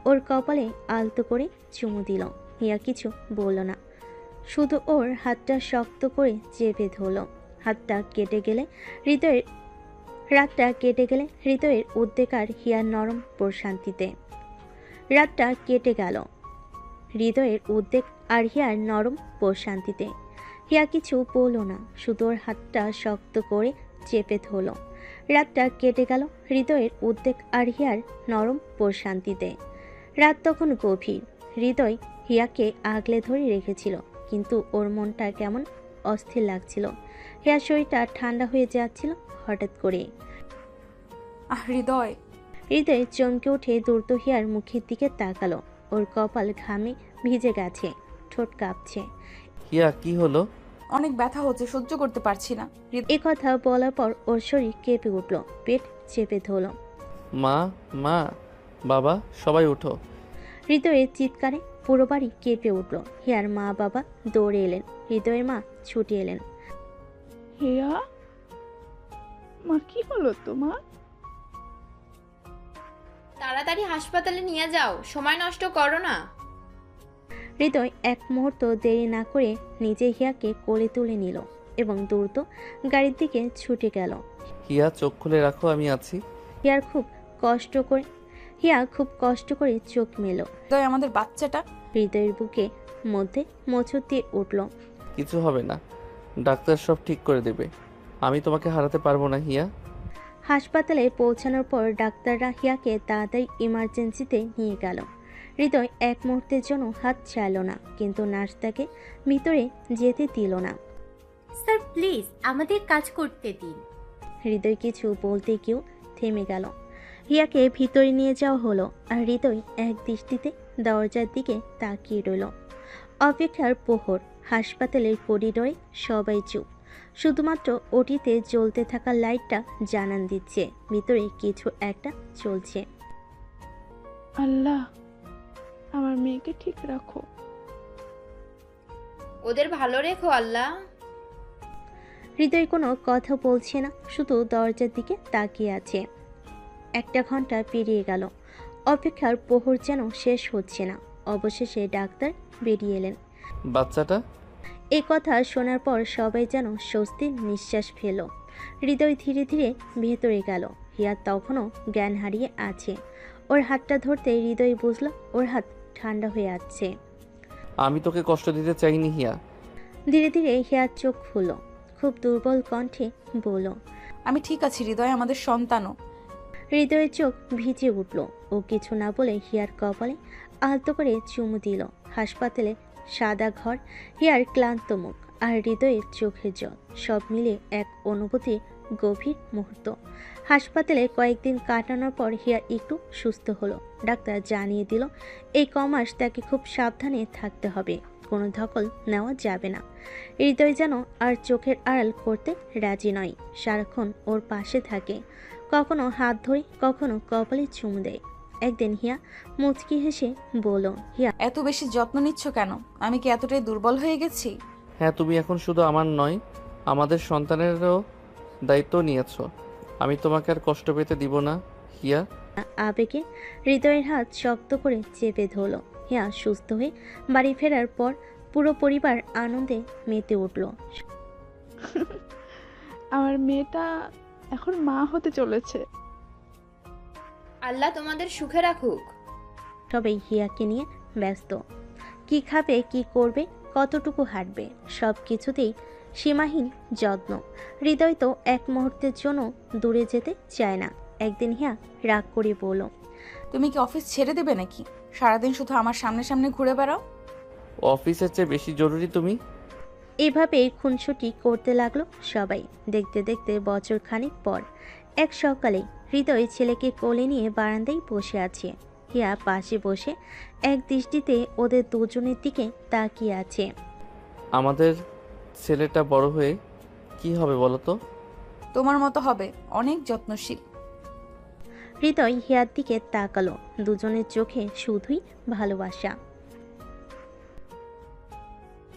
ওর কপালে আলতো করে চুমু দিল। হিয়া কিছু বলল না, শুধু ওর হাতটা শক্ত করে চেপে ধরল। রাতটা কেটে গেলে হৃদয়ের উদ্বেগ আর হিয়ার নরম প্রশান্তিতে। রাতটা কেটে গেল হৃদয়ের উদ্বেগ আর হিয়ার নরম প্রশান্তিতে। হিয়া কিছু বলল না, শুধু ওর হাতটা শক্ত করে চেপে ধরল। রাতটা কেটে গেল হৃদয়ের উদ্বেগ আর হিয়ার নরম প্রশান্তিতে। রাত তখন গভীর। হৃদয় হিয়াকে আগলে ধরে রেখেছিল, কিন্তু ওর মনটা কেমন অস্থির লাগছিল। হিয়ার শরীরটা ঠান্ডা হয়ে যাচ্ছিল হঠাৎ করে। হৃদয় চমকে উঠে দ্রুত হিয়ার মুখের দিকে তাকালো। ওর কপাল ঘামে ভিজে গেছে। ঠোঁট কাঁপছে। হিয়া কি হলো? অনেক ব্যথা হচ্ছে, সহ্য করতে পারছি না। এ কথা বলার পর ওর শরীর কেঁপে উঠল, পেট চেপে ধরল। মা, মা, বাবা, সবাই উঠো। হৃদয়ের চিৎকারে পুরো বাড়ি কেঁপে উঠল। হিয়ার মা বাবা দৌড়ে এলেন, হৃদয়ের মা ছুটে এলেন। হিয়া, মা কি হলো তোমার? তাড়াতাড়ি হাসপাতালে নিয়ে যাও, সময় নষ্ট করো না। হৃদয় এক মুহূর্ত দেরি না করে নিজে হিয়াকে কোলে তুলে নিল এবং দ্রুত গাড়ির দিকে ছুটে গেল। হিয়া চোখ খুলে রাখো, আমি আছি। হিয়া খুব কষ্ট করে চোখ মেলো। হৃদয়, আমাদের বাচ্চাটা। হৃদয়ের বুকে মধ্যে মোচড় দিয়ে উঠল। কিছু হবে না, ডাক্তার সব ঠিক করে দেবে। আমি তোমাকে হারাতে পারবো না হিয়া। হাসপাতালে পৌঁছানোর পর ডাক্তাররা হিয়াকে তাড়াতাড়ি ইমার্জেন্সিতে নিয়ে গেল। হৃদয় এক মুহূর্তের জন্য হাত ছাড়ল না, কিন্তু নার্স তাকে ভিতরে যেতে দিল না। স্যার প্লিজ আমাদের কাজ করতে দিন। হৃদয় কিছু বলতে গিয়েও থেমে গেল। হিয়াকে ভিতরে নিয়ে যাওয়া হলো, আর হৃদয় এক দৃষ্টিতে দরজার দিকে তাকিয়ে রইল। অপেক্ষার প্রহর। হাসপাতালের করিডোরে সবাই চুপ, শুধুমাত্র ওটিতে জ্বলতে থাকা লাইটটা জানান দিচ্ছে ভিতরে কিছু একটা চলছে। আল্লাহ, আমার মেয়েকে ঠিক রাখো। ওদের ভালো রেখো আল্লাহ। হৃদয় কোনো কথা বলছে না, শুধু দরজার দিকে তাকিয়ে আছে। 1 ঘন্টা পেরিয়ে গেল, অপেক্ষার প্রহর যেন শেষ হচ্ছে না। অবশেষে ডাক্তার বেরিয়ে এলেন। বাচ্চাটা? এই কথা শোনার পর সবাই যেন স্বস্তির নিঃশ্বাস ফেল। হৃদয় ধীরে ধীরে ভেতরে গেল। হিয়া তখনও জ্ঞান হারিয়ে আছে। ওর হাতটা ধরতে হৃদয় বুঝল ওর হাত ঠান্ডা হয়ে আছে। আমি তোকে কষ্ট দিতে চাইনি হিয়া। ধীরে ধীরে হিয়ার চোখ খুলল, খুব দুর্বল কণ্ঠে বলল, আমি ঠিক আছি হৃদয়, আমাদের সন্তানও। হৃদয়ের চোখ ভিজে উঠল। ও কিছু না বলে হিয়ার কপালে আলতো করে চুমু দিল। হাসপাতালে সাদা ঘর, হিয়ার ক্লান্ত মুখ আর হৃদয়ের চোখের জল, সব মিলে এক অনুভূতি গভীর মুহূর্ত। হাসপাতালে কয়েকদিন কাটানোর পর হিয়া একটু সুস্থ হলো। ডাক্তার জানিয়ে দিল এই কমাস তাকে খুব সাবধানে থাকতে হবে, কোনো ধকল নেওয়া যাবে না। হৃদয় যেন আর চোখের আড়াল করতে রাজি নয়, সারাক্ষণ ওর পাশে থাকে, কখনো হাত ধরে কখনো কপালে চুমু দেয়। একদিন হিয়া মুচকি হেসে বলল, হিয়া এত বেশি যত্ন নিচ্ছ কেন? আমি কি এতটাই দুর্বল হয়ে গেছি? হ্যাঁ, তুমি এখন শুধু আমার নয়, আমাদের সন্তানেরও দায়িত্ব নিয়েছো। আমি তোমাকে আর কষ্ট পেতে দিব না হিয়া। আবেগে হৃদয়ের হাত শক্ত করে চেপে ধরল। হিয়া সুস্থ হয়ে বাড়ি ফেরার পর পুরো পরিবার আনন্দে মেতে উঠল। আমার মেয়েটা এখন মা হতে চলেছে। আল্লাহ তোমাদের সুখে রাখুক। সবাই হিয়াকে নিয়ে ব্যস্ত। কি খাবে, কি করবে, কতটুকু হাঁটবে, সব কিছুতেই সীমাহীন যত্ন। হৃদয় তো এক মুহূর্তের জন্য দূরে যেতে চায় না। একদিন হিয়া রাগ করে বলল, তুমি কি অফিস ছেড়ে দেবে নাকি? সারাদিন শুধু আমার সামনে সামনে ঘুরে বেড়াও। অফিসের চেয়ে বেশি জরুরি তুমি। এভাবেই খুনসুটি করতে লাগলো সবাই। দেখতে দেখতে বছর খানিক পর এক সকালে হৃদয় ছেলেকে কোলে নিয়ে বারান্দায় বসে আছে। হিয়া পাশে বসে এক দৃষ্টিতে ওদের দুজনের দিকে তাকিয়ে আছে। আমাদের ছেলেটা বড় হয়ে কি হবে বলো তো? তোমার মতো হবে, অনেক যত্নশীল। হৃদয় হিয়ার দিকে তাকালো, দুজনের চোখে শুধুই ভালোবাসা।